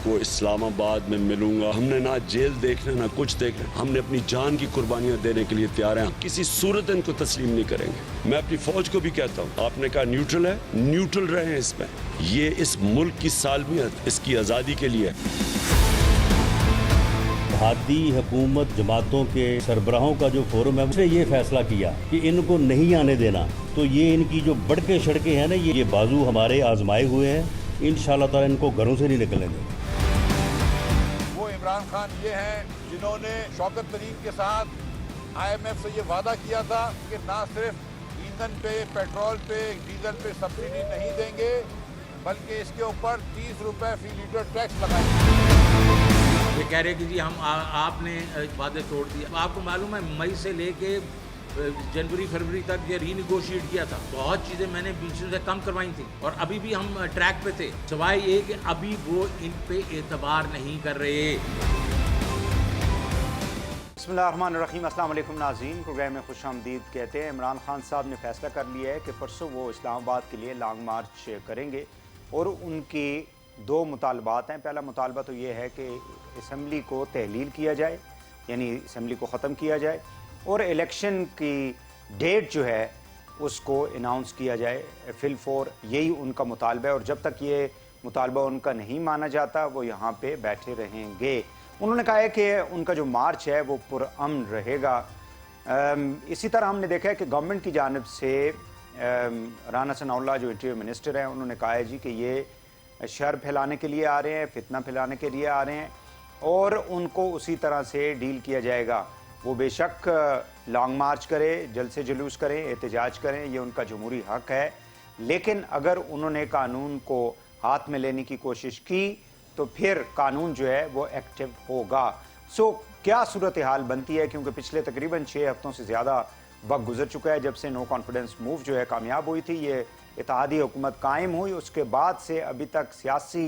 आपको इस्लामाबाद में मिलूंगा। हमने ना जेल देखना ना कुछ देखना, हमने अपनी जान की कुर्बानियां देने के लिए तैयार हैं। किसी सूरत इनको तस्लीम नहीं करेंगे। मैं अपनी फौज को भी कहता हूँ, आपने कहा न्यूट्रल है, न्यूट्रल रहे इसमें। ये इस मुल्क की सालमियत, इसकी आज़ादी के लिए। इत्तेहादी हुकूमत जमातों के सरबराहों का जो फोरम है उसने ये फैसला किया कि इनको नहीं आने देना, तो ये इनकी जो बढ़के सड़कें हैं ना, ये बाजू हमारे आजमाए हुए हैं। इंशाअल्लाह ताला इनको घरों से नहीं निकलने देंगे। वो इमरान खान ये हैं जिन्होंने शौकत तरीन के साथ IMF से ये वादा किया था कि ना सिर्फ ईंधन पे, पेट्रोल पे, डीजल पे सब्सिडी नहीं देंगे, बल्कि इसके ऊपर 30 रुपए फी लीटर टैक्स लगाएंगे। ये कह रहे कि जी हम आपने वादे तोड़ दिए। आपको मालूम है मई से लेके जनवरी फरवरी तक ये रीनिगोशिएट किया था, बहुत चीज़ें मैंने बीच से कम करवाई थी और अभी भी हम ट्रैक पे थे, सवाए ये कि अभी वो इन पे एतबार नहीं कर रहे। बिस्मिल्लाहिर्रहमानिर्रहीम, अस्सलाम वालेकुम नाज़रीन। प्रोग्राम में खुश आमदीद कहते हैं। इमरान खान साहब ने फैसला कर लिया है कि परसों वो इस्लामाबाद के लिए लॉन्ग मार्च करेंगे और उनकी दो मुतालबात हैं। पहला मुतालबा तो ये है कि असम्बली को तहलील किया जाए, यानी असम्बली को ख़त्म किया जाए और इलेक्शन की डेट जो है उसको अनाउंस किया जाए फिल-4। यही उनका मुतालबा है और जब तक ये मुतालबा उनका नहीं माना जाता वो यहाँ पे बैठे रहेंगे। उन्होंने कहा है कि उनका जो मार्च है वो पुरअमन रहेगा। इसी तरह हमने देखा है कि गवर्नमेंट की जानिब से राना सनाउल्लाह जो इंटीरियर मिनिस्टर हैं उन्होंने कहा है जी कि ये शर फैलाने के लिए आ रहे हैं, फितना फैलाने के लिए आ रहे हैं और उनको उसी तरह से डील किया जाएगा। वो बेशक लॉन्ग मार्च करें, जलसे जुलूस करें, एहतजाज करें, ये उनका जमहूरी हक है, लेकिन अगर उन्होंने कानून को हाथ में लेने की कोशिश की तो फिर कानून जो है वो एक्टिव होगा। क्या सूरत हाल बनती है, क्योंकि पिछले तकरीबन 6 हफ्तों से ज़्यादा वक्त गुजर चुका है जब से नो कॉन्फिडेंस मूव जो है कामयाब हुई थी, ये इत्तेहादी हुकूमत कायम हुई। उसके बाद से अभी तक सियासी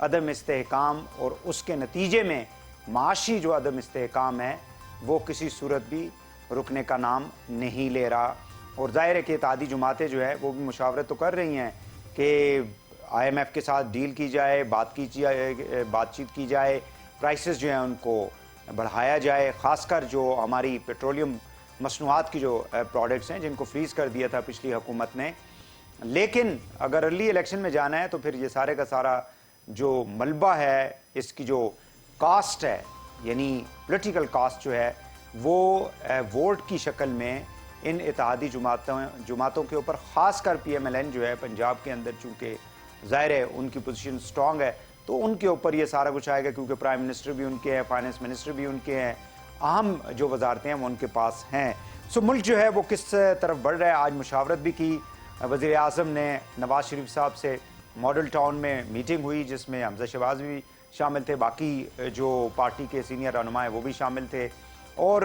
अदम इस्तेहकाम और उसके नतीजे में माशी जो अदम इस्तेहकाम है वो किसी सूरत भी रुकने का नाम नहीं ले रहा। और ज़ाहिर है कि इत्तेहादी जमातें जो है वो भी मुशावरत तो कर रही हैं कि IMF के साथ डील की जाए, बातचीत की जाए, प्राइसेस जो हैं उनको बढ़ाया जाए, ख़ासकर जो हमारी पेट्रोलियम मसनूआत की जो प्रोडक्ट्स हैं जिनको फ्रीज़ कर दिया था पिछली हुकूमत ने। लेकिन अगर अर्ली इलेक्शन में जाना है तो फिर ये सारे का सारा जो मलबा है, इसकी जो कास्ट है, यानी पॉलिटिकल कास्ट जो है वो वोट की शक्ल में इन इत्तेहादी जमातों के ऊपर, ख़ासकर PMLN जो है पंजाब के अंदर, चूँकि ज़ाहिर है उनकी पोजीशन स्ट्रॉन्ग है तो उनके ऊपर ये सारा कुछ आएगा, क्योंकि प्राइम मिनिस्टर भी उनके हैं, फाइनेंस मिनिस्टर भी उनके हैं, अहम जो वजारतें हैं वो उनके पास हैं। मुल्क जो है वो किस तरफ बढ़ रहा है। आज मुशावरत भी की, वज़ीर आज़म ने नवाज शरीफ साहब से मॉडल टाउन में मीटिंग हुई जिसमें हमजा शहबाज भी शामिल थे, बाकी जो पार्टी के सीनियर रहनुमा हैं वो भी शामिल थे। और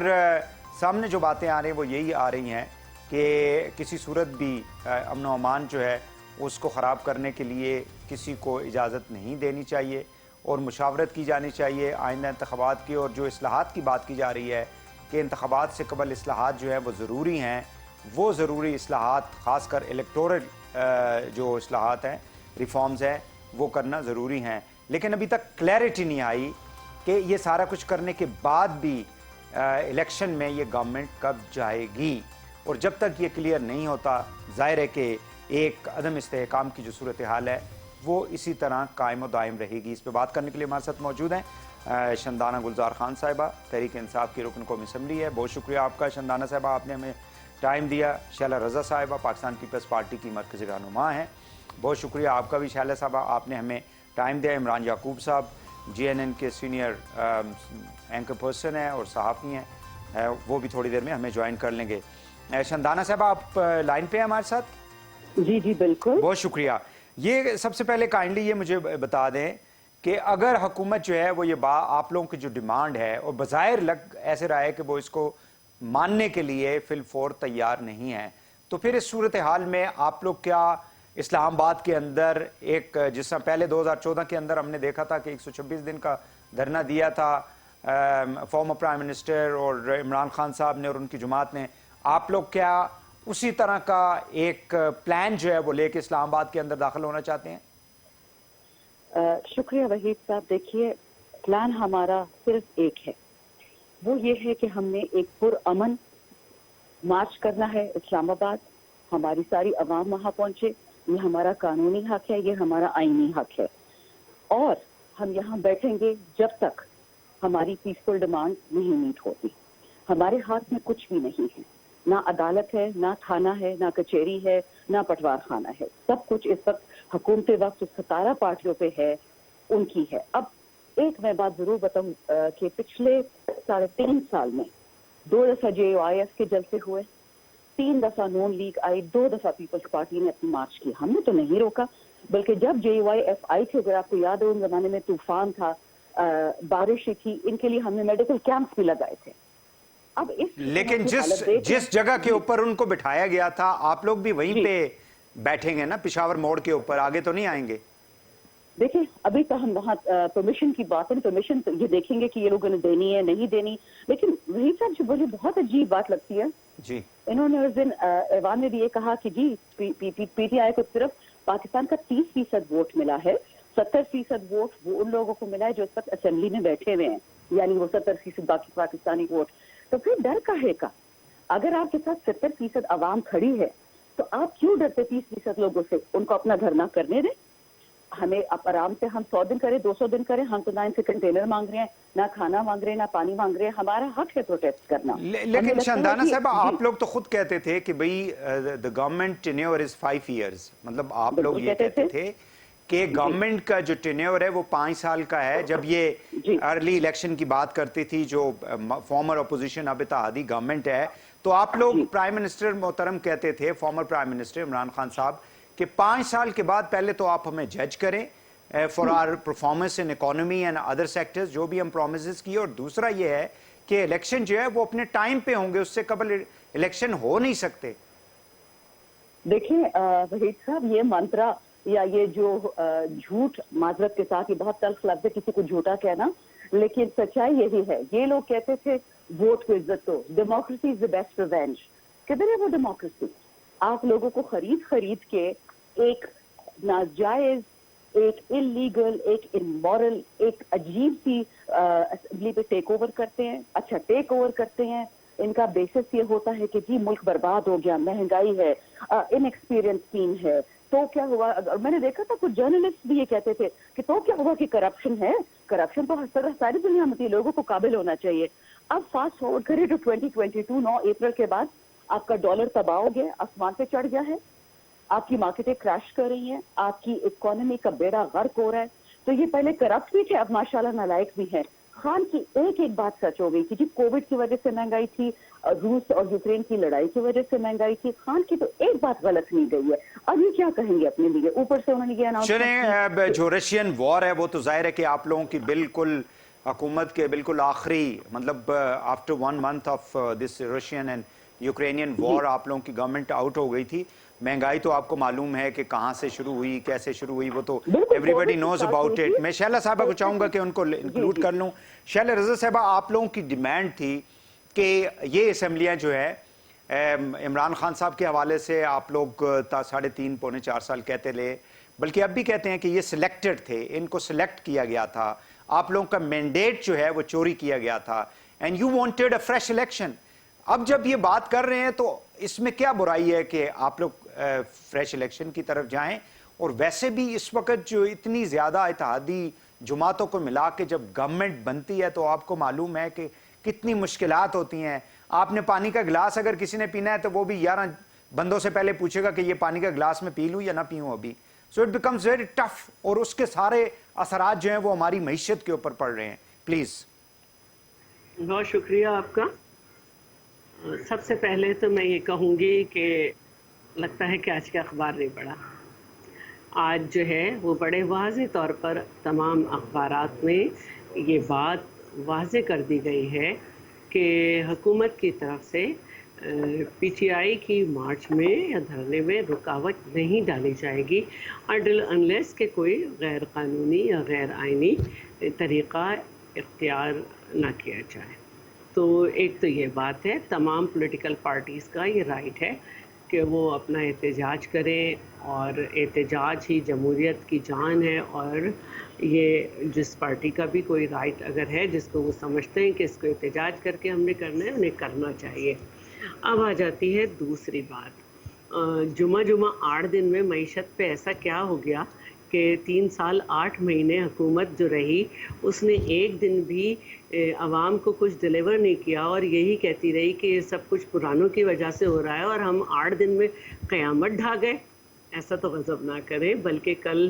सामने जो बातें आ रही हैं वो यही आ रही हैं कि किसी सूरत भी अमन व अमान जो है उसको ख़राब करने के लिए किसी को इजाज़त नहीं देनी चाहिए और मुशावरत की जानी चाहिए आइंदा इंतख़ाबात की। और जो इस्लाहात की बात की जा रही है कि इंतख़ाबात से कबल इस्लाहात जो है वो ज़रूरी हैं, वो ज़रूरी इस्लाहात, ख़ासकर इलेक्टोरल जो इस्लाहात हैं, रिफॉर्म्स हैं, वो करना ज़रूरी हैं। लेकिन अभी तक क्लैरिटी नहीं आई कि ये सारा कुछ करने के बाद भी इलेक्शन में ये गवर्नमेंट कब जाएगी। और जब तक ये क्लियर नहीं होता, ज़ाहिर है कि एक अदम इस्तेहकाम की जो सूरत हाल है वो इसी तरह कायम दायम रहेगी। इस पर बात करने के लिए हमारे साथ मौजूद हैं शंदाना गुलजार खान साहिबा, तहरीक इंसाफ की रुकन कौमी असम्बली है। बहुत शुक्रिया आपका शंदाना साहिबा, आपने हमें टाइम दिया। शैला रज़ा साहिबा पाकिस्तान पीपल्स पार्टी की मरकज़ी रहनुमा हैं, बहुत शुक्रिया आपका भी शैला साहिबा, आपने हमें टाइम दिया। इमरान याकूब साहब GNN के सीनियर एंकर पर्सन हैं और सहाफ़ी हैं, वो भी थोड़ी देर में हमें ज्वाइन कर लेंगे। शंदाना साहिबा आप लाइन पे हैं हमारे साथ? जी जी बिल्कुल, बहुत शुक्रिया। ये सबसे पहले काइंडली ये मुझे बता दें कि अगर हुकूमत जो है वो ये आप लोगों की जो डिमांड है और बज़ाहिर लग ऐसे रहा है कि वो इसको मानने के लिए फिल-4 तैयार नहीं है, तो फिर इस सूरत हाल में आप लोग क्या इस्लामाबाद के अंदर एक, जिस तरह पहले 2014 के अंदर हमने देखा था कि 126 दिन का धरना दिया था फॉर्मर प्राइम मिनिस्टर और इमरान खान साहब ने और उनकी जमात ने, आप लोग क्या उसी तरह का एक प्लान जो है वो लेके इस्लामाबाद के अंदर दाखिल होना चाहते हैं? शुक्रिया वहीद साहब। देखिए, प्लान हमारा सिर्फ एक है, वो ये है कि हमने एक पुरअमन मार्च करना है इस्लामाबाद। हमारी सारी अवाम वहाँ पहुंचे, ये हमारा कानूनी हक है, ये हमारा आईनी हक है, और हम यहाँ बैठेंगे जब तक हमारी पीसफुल डिमांड नहीं मीट होती। हमारे हाथ में कुछ भी नहीं है, ना अदालत है, ना थाना है, ना कचहरी है, ना पटवार खाना है। सब कुछ इस वक्त हुकूमत वक्त 17 पार्टियों पे है, उनकी है। अब एक मैं बात जरूर बताऊं कि पिछले 3.5 साल में 2 दफा JUIF के जलसे हुए, 3 दफा नून लीग आई, 2 दफा पीपल्स पार्टी ने अपनी मार्च की। हमने तो नहीं रोका, बल्कि जब JUIF आई थी, अगर आपको याद हो, उन जमाने में तूफान था, बारिश थी, इनके लिए हमने मेडिकल कैंप्स भी लगाए थे। अब इस लेकिन जिस जगह के ऊपर उनको बिठाया गया था, आप लोग भी वहीं पे बैठेंगे ना, पिशावर मोड़ के ऊपर, आगे तो नहीं आएंगे? देखिए, अभी तो हम वहाँ परमिशन की बात है, परमिशन तो ये देखेंगे कि ये लोगों ने देनी है नहीं देनी। लेकिन वही साहब जो मुझे बहुत अजीब बात लगती है जी, इन्होंने उस दिन ऐवान में भी ये कहा कि जी PTI को सिर्फ पाकिस्तान का 30% वोट मिला है, 70% वोट वो उन लोगों को मिला है जो इस वक्त असेंबली में बैठे हुए हैं, यानी वो 70% बाकी पाकिस्तानी वोट। तो फिर डर काहे का? अगर आपके साथ 70% आवाम खड़ी है तो आप क्यों डरते 30% लोगों से? उनको अपना धरना करने दें। हमें अब आराम से हम 100 दिन करें, 200 दिन करें, हम तो ना इनसे कंटेनर मांग रहे हैं, ना खाना मांग रहे हैं, ना पानी मांग रहे हैं। हमारा हक है प्रोटेस्ट करना। लेकिन शानदाना साहब, आप लोग तो खुद कहते थे कि भाई the government tenure is 5 years, मतलब आप लोग ये कहते थे कि गवर्नमेंट का जो टेन्योर है वो 5 साल का है। जब ये अर्ली इलेक्शन की बात करती थी, जो फॉर्मर अपोजिशन अब इत्तेहादी गवर्नमेंट है, तो आप लोग प्राइम मिनिस्टर मोहतरम कहते थे, former prime minister Imran Khan साहब, कि 5 साल के बाद पहले तो आप हमें जज करें for our performance in economy and other sectors, जो भी हम प्रोमिस किए, और दूसरा ये है कि इलेक्शन जो है वो अपने टाइम पे होंगे, उससे कबल इलेक्शन हो नहीं सकते। देखिए वहीद साहब, ये मंत्रा या ये जो झूठ, माजरत के साथ, ये बहुत तल्ख लफ्ज़ है किसी को झूठा कहना, लेकिन सच्चाई यही है। ये लोग कहते थे वोट को इज्जत दो, democracy is the best revenge. किधर है वो डेमोक्रेसी? आप लोगों को खरीद के एक नाजायज, एक इलीगल, एक इमोरल, एक अजीब सी असेंबली पे टेक ओवर करते हैं। अच्छा, टेक ओवर करते हैं, इनका बेसिस ये होता है कि जी मुल्क बर्बाद हो गया, महंगाई है, इनएक्सपीरियंस टीम है, तो क्या हुआ? मैंने देखा था कुछ जर्नलिस्ट भी ये कहते थे कि तो क्या हुआ कि करप्शन है। करप्शन तो सारी दुनिया में थी, लोगों को काबिल होना चाहिए। अब फास्ट फॉरवर्ड करें तो 2022 9 अप्रैल के बाद आपका डॉलर तबाह हो गया, आसमान पे चढ़ गया है, आपकी मार्केटें क्रैश कर रही हैं, आपकी इकोनॉमी का बेड़ा गर्क हो रहा है। तो ये पहले करप्ट भी थे, अब माशाल्लाह नालायक भी हैं। खान की एक बात सच हो गई कि कोविड की वजह से महंगाई थी, रूस और यूक्रेन की लड़ाई की वजह से महंगाई थी। खान की तो एक बात गलत नहीं गई है। अब ये क्या कहेंगे अपने लिए? ऊपर से उन्होंने ये अनाउंस, जो रशियन वॉर है वो तो जाहिर है कि आप लोगों की बिल्कुल हुकूमत के बिल्कुल आखिरी, मतलब after 1 month of this Russian and Ukrainian war आप लोगों की गवर्नमेंट आउट हो गई थी। महंगाई तो आपको मालूम है कि कहाँ से शुरू हुई, कैसे शुरू हुई, वो तो एवरीबडी नोज अबाउट इट। मैं शैला साहबा को चाहूंगा कि उनको इंक्लूड कर लूं। शैला रजा साहबा, आप लोगों की डिमांड थी कि ये असेंबलियां जो है इमरान खान साहब के हवाले से आप लोग 3.5 पौने 4 साल कहते रहे, बल्कि अब भी कहते हैं कि ये सिलेक्टेड थे, इनको सिलेक्ट किया गया था, आप लोगों का मैंडेट जो है वो चोरी किया गया था, and you wanted a fresh election. अब जब ये बात कर रहे हैं तो इसमें क्या बुराई है कि आप लोग फ्रेश इलेक्शन की तरफ जाएं? और वैसे भी इस वक्त जो इतनी ज्यादा इत्तेहादी जमातों को मिला के जब गवर्नमेंट बनती है तो आपको मालूम है कि कितनी मुश्किलात होती हैं। आपने पानी का गिलास अगर किसी ने पीना है तो वो भी 11 बंदों से पहले पूछेगा कि ये पानी का गिलास में पी लूं या ना पीऊं अभी। So it becomes very tough, और उसके सारे असरात जो हैं वो हमारी मईशत के ऊपर पड़ रहे हैं। प्लीज। बहुत शुक्रिया आपका। सबसे पहले तो मैं ये कहूँगी कि लगता है कि आज का अखबार नहीं पढ़ा। आज जो है वो बड़े वाज़ेह तौर पर तमाम अखबारात में ये बात वाज़ेह कर दी गई है कि हुकूमत की तरफ से PTI की मार्च में या धरने में रुकावट नहीं डाली जाएगी अनटिल अनलेस के कोई गैर कानूनी या गैर आइनी तरीक़ा इख्तियार ना किया जाए। तो एक तो ये बात है, तमाम पॉलिटिकल पार्टीज़ का ये राइट है کہ وہ اپنا احتجاج کریں، اور احتجاج ہی جمہوریت کی جان ہے، اور یہ جس پارٹی کا بھی کوئی رائٹ اگر ہے جس کو وہ سمجھتے ہیں کہ اس کو احتجاج کر کے ہم نے کرنا ہے، انہیں کرنا چاہیے۔ اب آ جاتی ہے دوسری بات، جمعہ 8 دن میں معیشت پہ ایسا کیا ہو گیا کہ 3 سال 8 مہینے حکومت جو رہی اس نے ایک دن بھی عوام کو کچھ ڈلیور نہیں کیا، اور یہی کہتی رہی کہ یہ سب کچھ پرانوں کی وجہ سے ہو رہا ہے، اور ہم 8 دن میں قیامت ڈھا گئے۔ ایسا تو غضب نہ کریں، بلکہ کل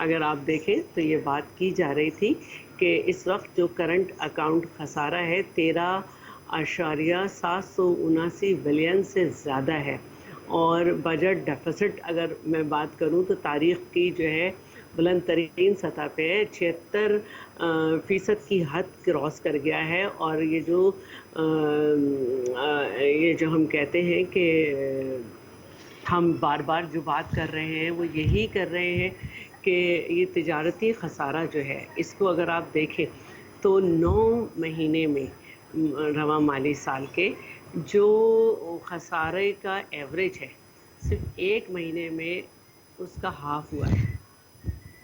اگر آپ دیکھیں تو یہ بات کی جا رہی تھی کہ اس وقت جو کرنٹ اکاؤنٹ خسارہ ہے 13.779 بلین سے زیادہ ہے، اور بجٹ ڈیفیسٹ اگر میں بات کروں تو تاریخ کی جو ہے بلند ترین سطح پہ ہے، 76% کی حد کراس کر گیا ہے۔ اور یہ جو ہم کہتے ہیں کہ ہم بار بار جو بات کر رہے ہیں وہ یہی کر رہے ہیں کہ یہ تجارتی خسارہ جو ہے اس کو اگر آپ دیکھیں تو 9 مہینے میں رواں مالی سال کے جو خسارے کا ایوریج ہے صرف 1 مہینے میں اس کا ہاف ہوا ہے،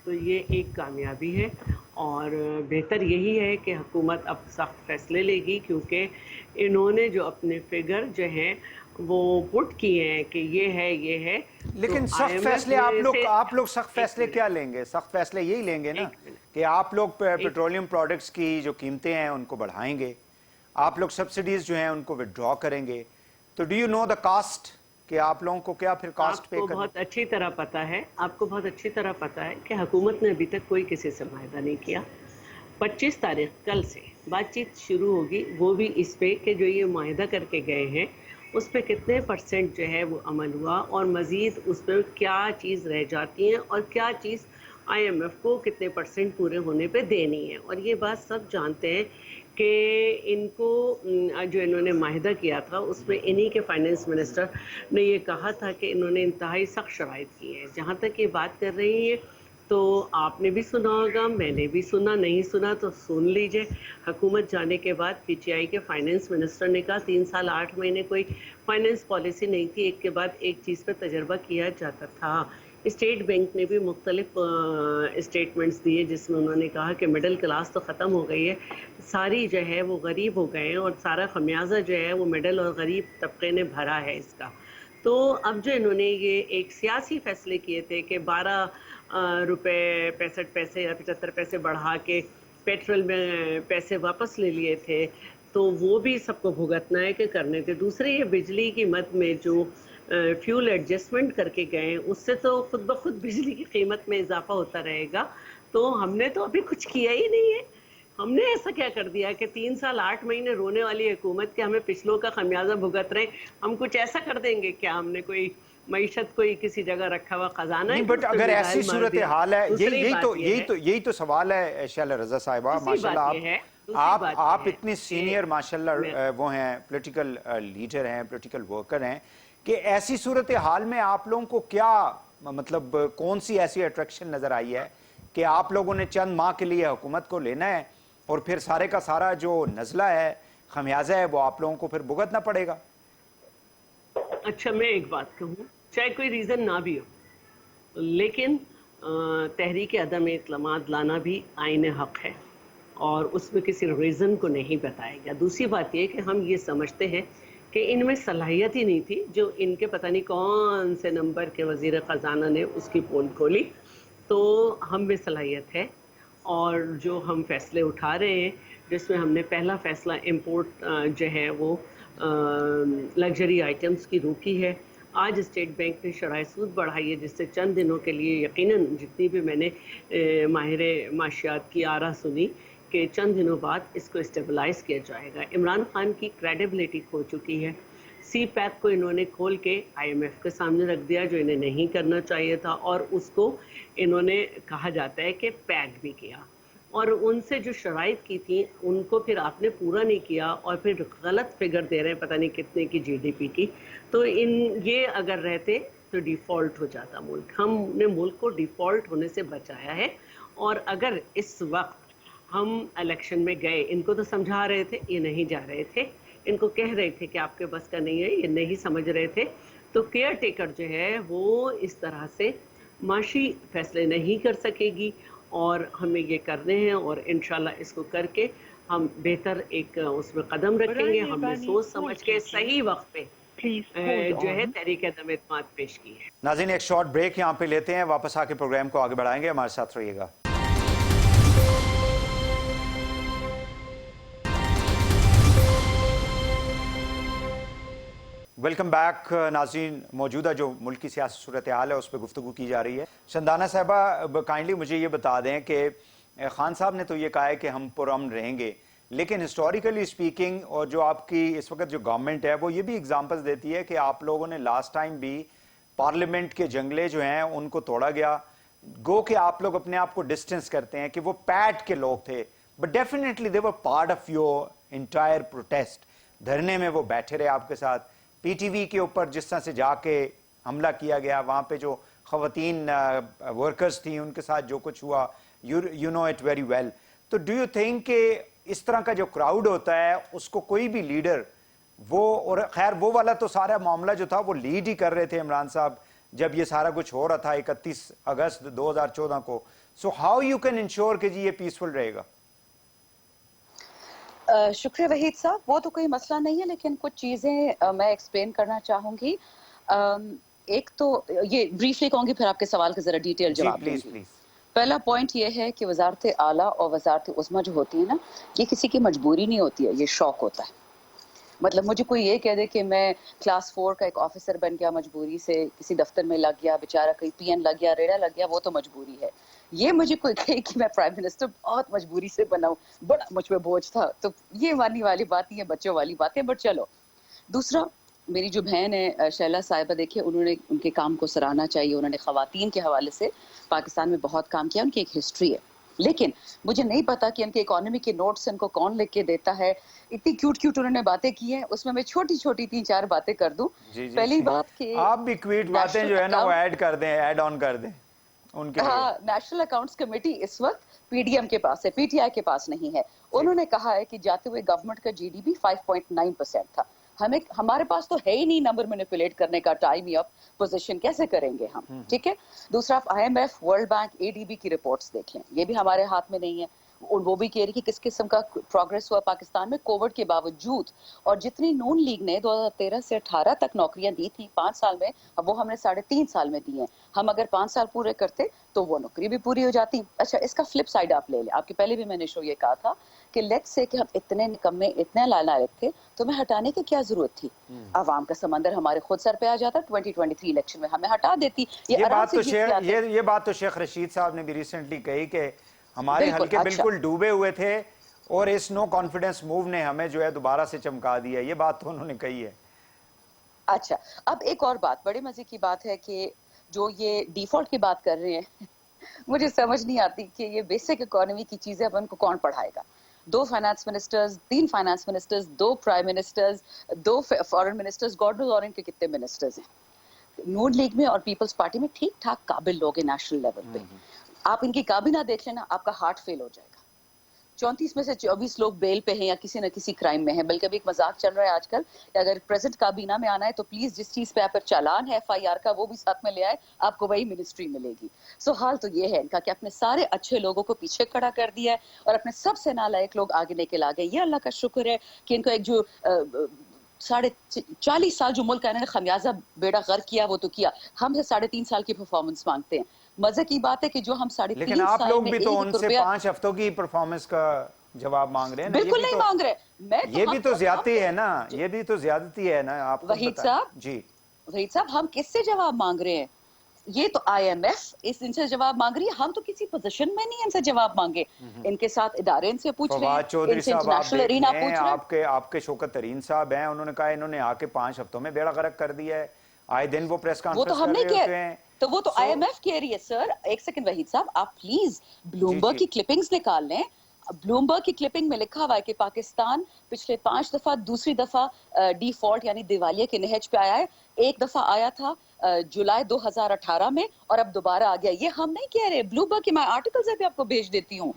تو یہ ایک کامیابی ہے۔ اور بہتر یہی ہے کہ حکومت اب سخت فیصلے لے گی، کیونکہ انہوں نے جو اپنے فگر جو ہیں وہ پٹ کیے ہیں کہ یہ ہے۔ لیکن سخت فیصلے آپ لوگ سخت فیصلے کیا لیں گے؟ سخت فیصلے یہی لیں گے نا کہ آپ لوگ پیٹرولیم پروڈکٹس کی جو قیمتیں ہیں ان کو بڑھائیں گے، آپ لوگ سبسڈیز جو ہیں ان کو وڈرا کریں گے، تو do you know the cost کہ آپ لوگوں کو کیا پھر کاسٹ پے کرنا؟ آپ کو بہت اچھی طرح پتہ ہے کہ حکومت نے ابھی تک کوئی کسی سے معاہدہ نہیں کیا۔ 25 تاریخ کل سے بات چیت شروع ہوگی، وہ بھی اس پہ کہ جو یہ معاہدہ کر کے گئے ہیں اس پہ کتنے % جو ہے وہ عمل ہوا، اور مزید اس پہ کیا چیز رہ جاتی ہیں، اور کیا چیز IMF کو کتنے % پورے ہونے پہ دینی ہے۔ اور یہ بات سب جانتے ہیں کہ ان کو جو انہوں نے معاہدہ کیا تھا اس میں انہی کے فائنینس منسٹر نے یہ کہا تھا کہ انہوں نے انتہائی سخت شرائط کی ہیں۔ جہاں تک یہ بات کر رہی ہیں تو آپ نے بھی سنا ہوگا، میں نے بھی سنا، نہیں سنا تو سن لیجئے، حکومت جانے کے بعد PTI کے فائنینس منسٹر نے کہا 3 سال 8 مہینے کوئی فائنینس پالیسی نہیں تھی، ایک کے بعد ایک چیز پہ تجربہ کیا جاتا تھا۔ اسٹیٹ بینک نے بھی مختلف اسٹیٹمنٹس دیے جس میں انہوں نے کہا کہ مڈل کلاس تو ختم ہو گئی ہے، ساری جو ہے وہ غریب ہو گئے ہیں، اور سارا خمیازہ جو ہے وہ مڈل اور غریب طبقے نے بھرا ہے اس کا۔ تو اب جو انہوں نے یہ ایک سیاسی فیصلے کیے تھے کہ 12 روپے 65 پیسے یا 75 پیسے بڑھا کے پیٹرول میں پیسے واپس لے لیے تھے، تو وہ بھی سب کو بھگتنا ہے کہ کرنے تھے۔ دوسرے یہ بجلی کی مد میں جو فیول ایڈجسٹمنٹ کر کے گئے اس سے تو خود بخود بجلی کی قیمت میں اضافہ ہوتا رہے گا، تو ہم نے تو ابھی کچھ کیا ہی نہیں ہے۔ ہم نے ایسا کیا کر دیا کہ 3 سال 8 مہینے رونے والی حکومت کے ہمیں پچھلوں کا خمیازہ بھگت رہے، ہم کچھ ایسا کر دیں گے کیا؟ ہم نے کوئی معیشت کوئی کسی جگہ رکھا ہوا خزانہ ہے؟ بٹ اگر ایسی صورتحال ہے، یہی تو سوال ہے شیلا رضا صاحبہ، ماشاءاللہ آپ اتنی سینئر ماشاءاللہ وہ ہیں، پولیٹیکل لیڈر ہیں، پولیٹیکل ورکر ہیں، کہ ایسی صورتحال میں آپ لوگوں کو کیا مطلب کون سی ایسی اٹریکشن نظر آئی ہے کہ آپ لوگوں نے چند ماہ کے لیے حکومت کو لینا ہے اور پھر سارے کا سارا جو نزلہ ہے، خمیازہ ہے، وہ آپ لوگوں کو پھر بھگتنا پڑے گا؟ اچھا میں ایک بات کہوں، چاہے کوئی ریزن نہ بھی ہو، لیکن تحریک عدم اعتماد لانا بھی آئین حق ہے، اور اس میں کسی ریزن کو نہیں بتائے گا۔ دوسری بات یہ کہ ہم یہ سمجھتے ہیں کہ ان میں صلاحیت ہی نہیں تھی، جو ان کے پتہ نہیں کون سے نمبر کے وزیر خزانہ نے اس کی پول کھولی، تو ہم میں صلاحیت ہے، اور جو ہم فیصلے اٹھا رہے ہیں جس میں ہم نے پہلا فیصلہ امپورٹ جو ہے وہ لگژری آئٹمز کی روکی ہے۔ آج اسٹیٹ بینک نے شرح سود بڑھائی ہے، جس سے چند دنوں کے لیے یقیناً جتنی بھی میں نے ماہر معاشیات کی آرا سنی کہ چند دنوں بعد اس کو اسٹیبلائز کیا جائے گا۔ عمران خان کی کریڈیبلٹی کھو چکی ہے، سی پیک کو انہوں نے کھول کے IMF کے سامنے رکھ دیا جو انہیں نہیں کرنا چاہیے تھا، اور اس کو انہوں نے کہا جاتا ہے کہ پیک بھی کیا، اور ان سے جو شرائط کی تھیں ان کو پھر آپ نے پورا نہیں کیا، اور پھر غلط فگر دے رہے ہیں پتہ نہیں کتنے کی GDP کی۔ تو یہ اگر رہتے تو ڈیفالٹ ہو جاتا ملک، ہم نے ملک کو ڈیفالٹ ہونے سے بچایا ہے۔ اور اگر اس وقت ہم الیکشن میں گئے، ان کو تو سمجھا رہے تھے، یہ نہیں جا رہے تھے، ان کو کہہ رہے تھے کہ آپ کے بس کا نہیں ہے، یہ نہیں سمجھ رہے تھے، तो केयर टेकर जो है वो इस तरह से माशी फैसले नहीं कर सकेगी, और हमें ये करने हैं, और इंशाल्लाह इसको करके हम बेहतर एक उसमें कदम रखेंगे। हमने सोच समझ के सही वक्त पे जो है तहरीक अदम एतमाद पेश की है। नाज़रीन, एक शॉर्ट ब्रेक यहाँ पे लेते हैं, वापस आके प्रोग्राम को आगे बढ़ाएंगे, हमारे साथ रहिएगा। वेलकम बैक नाज़रीन। मौजूदा जो मुल्क की सियासी सूरत हाल है उस पर गुफ्तगू की जा रही है। शंदाना साहिबा, काइंडली मुझे ये बता दें कि खान साहब ने तो ये कहा है कि हम पुरअमन रहेंगे, लेकिन हिस्टोरिकली स्पीकिंग और जो आपकी इस वक्त जो गवर्नमेंट है वो ये भी एग्जांपल्स देती है कि आप लोगों ने लास्ट टाइम भी पार्लियामेंट के जंगले जो हैं उनको तोड़ा गया। गो कि आप लोग अपने आप को डिस्टेंस करते हैं कि वो पैट के लोग थे, but definitely they were part of your entire protest. धरने में वो बैठे रहे आपके साथ। पीटीवी के ऊपर जिस तरह से जाके हमला किया गया, वहाँ पे जो ख़वातीन वर्कर्स थी उनके साथ जो कुछ हुआ, you know it very well. तो डू यू थिंक कि इस तरह का जो क्राउड होता है उसको कोई भी लीडर वो, और खैर वो वाला तो सारा मामला जो था वो लीड ही कर रहे थे इमरान साहब जब ये सारा कुछ हो रहा था 31 अगस्त 2014 को। So how you can ensure कि जी ये पीसफुल रहेगा? शुक्रिया वहीद साहब, वो तो कोई मसला नहीं है, लेकिन कुछ चीज़ें मैं एक्सप्लेन करना चाहूँगी। एक तो ये ब्रीफली कहूँगी, फिर आपके सवाल का ज़रा डिटेल जवाब दूँगी। पहला पॉइंट ये है कि वजारत आला और वजारत उज़्मा जो होती है ना, ये किसी की मजबूरी नहीं होती है, ये शौक होता है। मतलब मुझे कोई ये कह दे कि मैं क्लास 4 का एक ऑफिसर बन गया मजबूरी से, किसी दफ्तर में लग गया, बेचारा कहीं पीएन लग गया, रेड़ा लग गया, वो तो मजबूरी है। ये मुझे कोई कहे कि मैं प्राइम मिनिस्टर बहुत मजबूरी से बनाऊं, बड़ा मुझ पे बोझ था, तो ये मानने वाली बात नहीं है, बच्चों वाली बातें। बट चलो, दूसरा, मेरी जो बहन है शैला साहिबा, देखिए उन्होंने उनके काम को सराहना चाहिए। उन्होंने ख़वातीन के हवाले से पाकिस्तान में बहुत काम किया, उनकी एक हिस्ट्री है। लेकिन मुझे नहीं पता कि उनके इकोनॉमी के नोट्स उनको कौन लिख के देता है। इतनी क्यूट क्यूट उन्होंने बातें की हैं, उसमें मैं छोटी छोटी 3-4 बातें कर दूं। पहली बात कि आप भी क्यूट बातें जो है ना वो ऐड कर दें, ऐड ऑन कर दें उनके। हाँ, नेशनल अकाउंट्स कमेटी इस वक्त पीडीएम के पास है, पीटीआई के पास नहीं है। उन्होंने कहा है कि जाते हुए गवर्नमेंट का जीडीपी 5.9% था। हमारे पास तो है ही नहीं नंबर मैनिपुलेट करने का टाइम या पोजीशन, कैसे करेंगे हम? ठीक है। दूसरा, आप IMF, वर्ल्ड बैंक, ADB की रिपोर्ट्स देख लें, ये भी हमारे हाथ में नहीं है। वो भी कह रही कि किस किस्म का प्रोग्रेस हुआ पाकिस्तान में कोविड के बावजूद। और जितनी नून लीग ने 2013 से 18 तक नौकरियां दी थी 5 साल में, अब वो हमने 3.5 साल में दी हैं। हम अगर 5 साल पूरे करते तो वो नौकरी भी पूरी हो जाती। अच्छा, इसका फ्लिप साइड आप ले लें। आपके पहले भी मैंने शो ये कहा था कि लेट्स से कि हम इतने निकम्मे, इतने लायक थे, तो हमें हटाने की क्या जरूरत थी? आवाम का समंदर हमारे खुद सर पे आ जाता, 2023 इलेक्शन में हमें हटा देती। ये बात तो शेख रशीद साहब ने भी रिसेंटली कही कि हमारे हल्के बिल्कुल डूबे हुए थे और इस नो कॉन्फिडेंस मूव ने हमें जो है दोबारा से चमका दिया। ये बात तो उन्होंने कही है। अच्छा, अब एक और बात, बड़े मजे की बात है कि जो ये डिफॉल्ट की बात कर रहे हैं मुझे समझ नहीं आती कि ये बेसिक इकोनॉमी की चीजें अब उनको कौन पढ़ाएगा। 2 finance ministers, 3 finance ministers, 2 prime ministers, 2 foreign ministers, God knows और इनके कितने मिनिस्टर्स हैं। नून लीग में और पीपल्स पार्टी में ठीक ठाक काबिल लोग हैं नेशनल लेवल पे। आप इनकी काबीना देख लेना, आपका हार्ट फेल हो जाएगा। 34 में से 24 लोग बेल पे हैं या किसी न किसी क्राइम में हैं। बल्कि अभी एक मजाक चल रहा है आजकल कि अगर प्रेजेंट काबीना में आना है तो प्लीज जिस चीज पे आप पर चालान है FIR का वो भी साथ में ले आए, आपको वही मिनिस्ट्री मिलेगी। सो हाल तो ये है इनका कि अपने सारे अच्छे लोगों को पीछे खड़ा कर दिया है और अपने सबसे नालायक लोग आगे निकल आ गए। ये अल्लाह का शुक्र है कि इनको एक जो 40 साल जो मुल्क इन्होंने खमियाजा बेड़ा गर्क किया वो तो किया, हमसे 3.5 साल की परफॉर्मेंस मांगते हैं। मजे की बात है कि जो हम 3.5 लेकिन आप लोग भी तो उनसे 5 हफ्तों की परफॉर्मेंस का जवाब मांग रहे हैं ना। बिल्कुल नहीं मांग रहे। ये भी तो ज्यादती है ना, ये भी तो ज्यादती है ना। आप वहीद साहब हम किससे जवाब मांग रहे हैं? ये तो IMF इनसे जवाब मांग रही है, हम तो किसी पोजीशन में नहीं इनसे जवाब मांगे। इनके साथ इदारे इनसे पूछ रहे हैं, चौधरी साहब आपके शौकत तरीन साहब हैं, उन्होंने कहा इन्होंने आके 5 हफ्तों में बेड़ा गर्क कर दिया है। आए दिन वो प्रेस कॉन्फ्रेंस वो तो हमने किया, तो वो तो IMF कह रही है। सर एक सेकंड वहीद साहब, आप प्लीज ब्लूमबर्ग की क्लिपिंग्स निकाल लें। ब्लूमबर्ग की क्लिपिंग में लिखा हुआ है कि पाकिस्तान पिछले 5 दफा दूसरी दफा डिफॉल्ट यानी दिवालिया के नहज पे आया है। एक दफा आया था जुलाई 2018 में और अब दोबारा आ गया। ये हम नहीं कह रहे, ब्लूमबर्ग की मैं आर्टिकल्स है आपको भेज देती हूँ।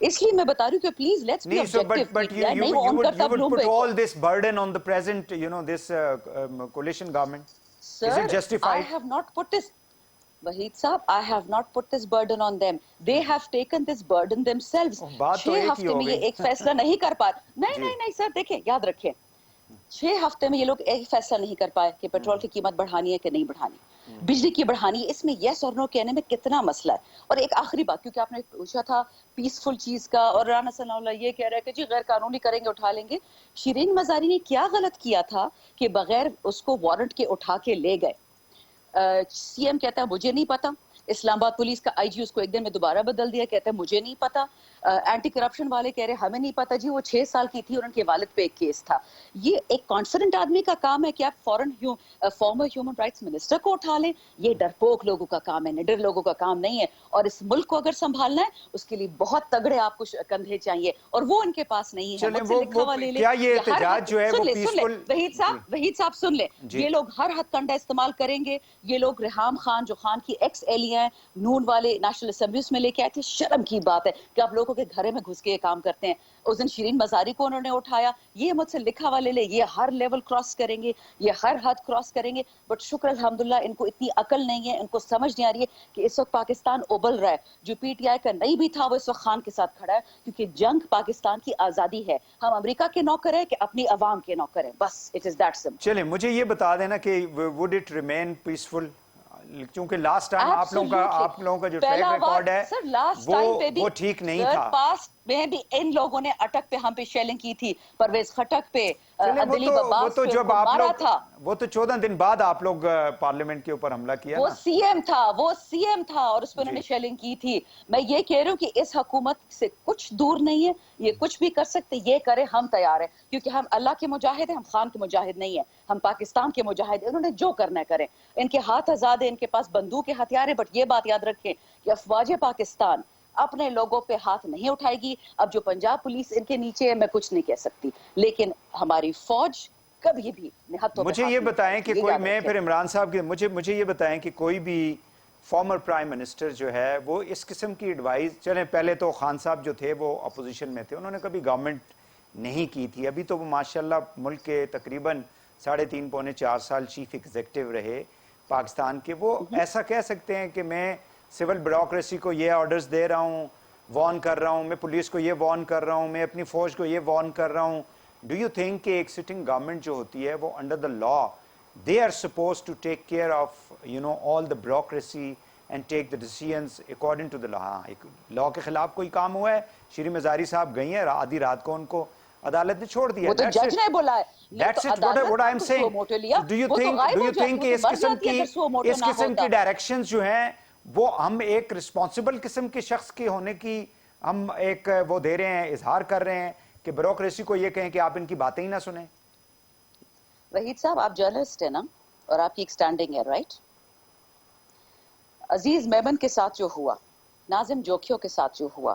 इसलिए मैं बता रही हूँ कि please let's be objective. But you would put all this burden on the present, this coalition government. Sir, Is it justified? I have not put this, Waheed Saab, I have not put this burden on them. They have taken this burden themselves. बात तो 6 एक ही हफ्ते हो में ये गई। एक फैसला नहीं कर पाए। नहीं सर, देखें, याद रखें, 6 हफ्ते में ये लोग एक फैसला नहीं कर पाए कि पेट्रोल की कीमत बढ़ानी है कि नहीं बढ़ानी, बिजली की बढ़ानी है। इसमें यस और नो कहने में कितना मसला है। और एक आखिरी बात, क्योंकि आपने पूछा था पीसफुल चीज का, और राना सनाउल्लाह ये कह रहा है कि जी गैर कानूनी करेंगे, उठा लेंगे। शिरीन मजारी ने क्या गलत किया था कि बगैर उसको वारंट के उठा के ले गए? सीएम कहता है मुझे नहीं पता, इस्लामाबाद पुलिस का आईजी उसको एक दिन में दोबारा बदल दिया, कहता है मुझे नहीं पता। एंटी करप्शन वाले कह रहे हमें नहीं पता जी, वो 6 साल की थी और उनके वालिद पे एक केस था। ये एक कॉन्फिडेंट आदमी का काम है कि आप फॉर्मर ह्यूमन राइट्स मिनिस्टर को उठा लें? ये डरपोक लोगों का काम है, निडर लोगों का काम नहीं है। और इस मुल्क को अगर संभालना है उसके लिए बहुत तगड़े आपको कंधे चाहिए, और वो इनके पास नहीं है। क्या ये एहतजाज जो है वो पीसफुल? वहीद साहब सुन ले, ये लोग हर हथकंडा इस्तेमाल करेंगे। ये लोग रेहाम खान, जो खान की एक्स एलिया है, नून वाले नेशनल असेंबली में लेके आए थे। शर्म की बात है कि आप लोगों के घरे में घुस के ये काम करते हैं। उस दिन शिरीन मजारी को उन्होंने उठाया, ये मुझसे लिखा हुआ ले ले, ये हर लेवल क्रॉस करेंगे, ये हर हद क्रॉस करेंगे। बट शुक्र अल्हम्दुलिल्लाह इनको इतनी अकल नहीं है, इनको समझ नहीं आ रही है कि इस वक्त पाकिस्तान उबल रहा है। जो पीटीआई का नहीं भी था वो इस वक्त खान के साथ खड़ा है, क्योंकि जंग पाकिस्तान की आजादी है। हम अमेरिका के नौकर है कि अपनी अवाम के नौकर है, बस इट इज दैट सिंपल। चलिए मुझे ये बता देना कि वुड इट रिमेन पीसफुल? क्योंकि लास्ट टाइम आप लोगों का जो ट्रैक रिकॉर्ड है वो ठीक नहीं था। पास्ट में भी इन लोगों ने अटक पे हम पे शेलिंग की थी, परवेज खटक पे, वो तो जब आप लोग, वो तो 14 दिन बाद आप लोग पार्लियामेंट के ऊपर हमला किया। वो सीएम था और उस पर उन्होंने शेलिंग की थी। मैं ये कह रही हूँ कि इस हुकूमत से कुछ दूर नहीं है, ये कुछ भी कर सकते, ये करे, हम तैयार है। क्योंकि हम अल्लाह के मुजाहिद हैं, हम खान के मुजाहिद नहीं है, हम पाकिस्तान के मुजाहिद। उन्होंने जो करना करें, इनके हाथ आजाद है, इनके पास बंदूक के हथियार है। बट ये बात याद रखें कि अफवाज पाकिस्तान अपने लोगों पे हाथ नहीं उठाएगी। अब जो पंजाब पुलिस इनके नीचे है, मैं कुछ नहीं कह सकती, लेकिन हमारी फौज कभी भी मुझे ये बताएं कि कोई, मैं फिर इमरान साहब के, मुझे ये बताएं कि कोई भी फॉर्मर प्राइम मिनिस्टर जो है वो इस किस्म की एडवाइस, चलें पहले तो खान साहब जो थे वो अपोजिशन में थे, उन्होंने कभी गवर्नमेंट नहीं की थी। अभी तो वो माशाल्लाह मुल्क के तकरीबन 3.5 पौने 4 साल चीफ एग्जीक्यूटिव रहे पाकिस्तान के। वो ऐसा कह सकते हैं कि मैं सिविल ब्यूरोक्रेसी को ये ऑर्डर्स दे रहा हूँ, वार्न कर रहा हूँ, मैं पुलिस को ये वार्न कर रहा हूँ, मैं अपनी फौज को ये वार्न कर रहा हूँ। डू यू थिंक कि एक सिटिंग गवर्नमेंट जो होती है वो under the law they are suppose to take care of all the bureaucracy and take the decisions according to the law? हाँ, एक लॉ के खिलाफ कोई काम हुआ है, श्री मजारी साहब गई हैं, आधी रात को उनको अदालत ने छोड़ दिया। वो तो जज ने बोला है। That's it. What I'm saying. Do you think कि इस किस्म की डायरेक्शंस जो हैं वो हम एक रिस्पॉन्सिबल किस्म के शख्स के होने की हम एक वो दे रहे हैं, इजहार कर रहे हैं कि ब्यूरोक्रेसी को ये कहें कि आप इनकी बातें ही ना सुने? वहीद साहब, आप जर्नलिस्ट है ना, और आपकी एक स्टैंडिंग है, राइट? अजीज मेमन के साथ जो हुआ, नाजिम जोखियों के साथ जो हुआ,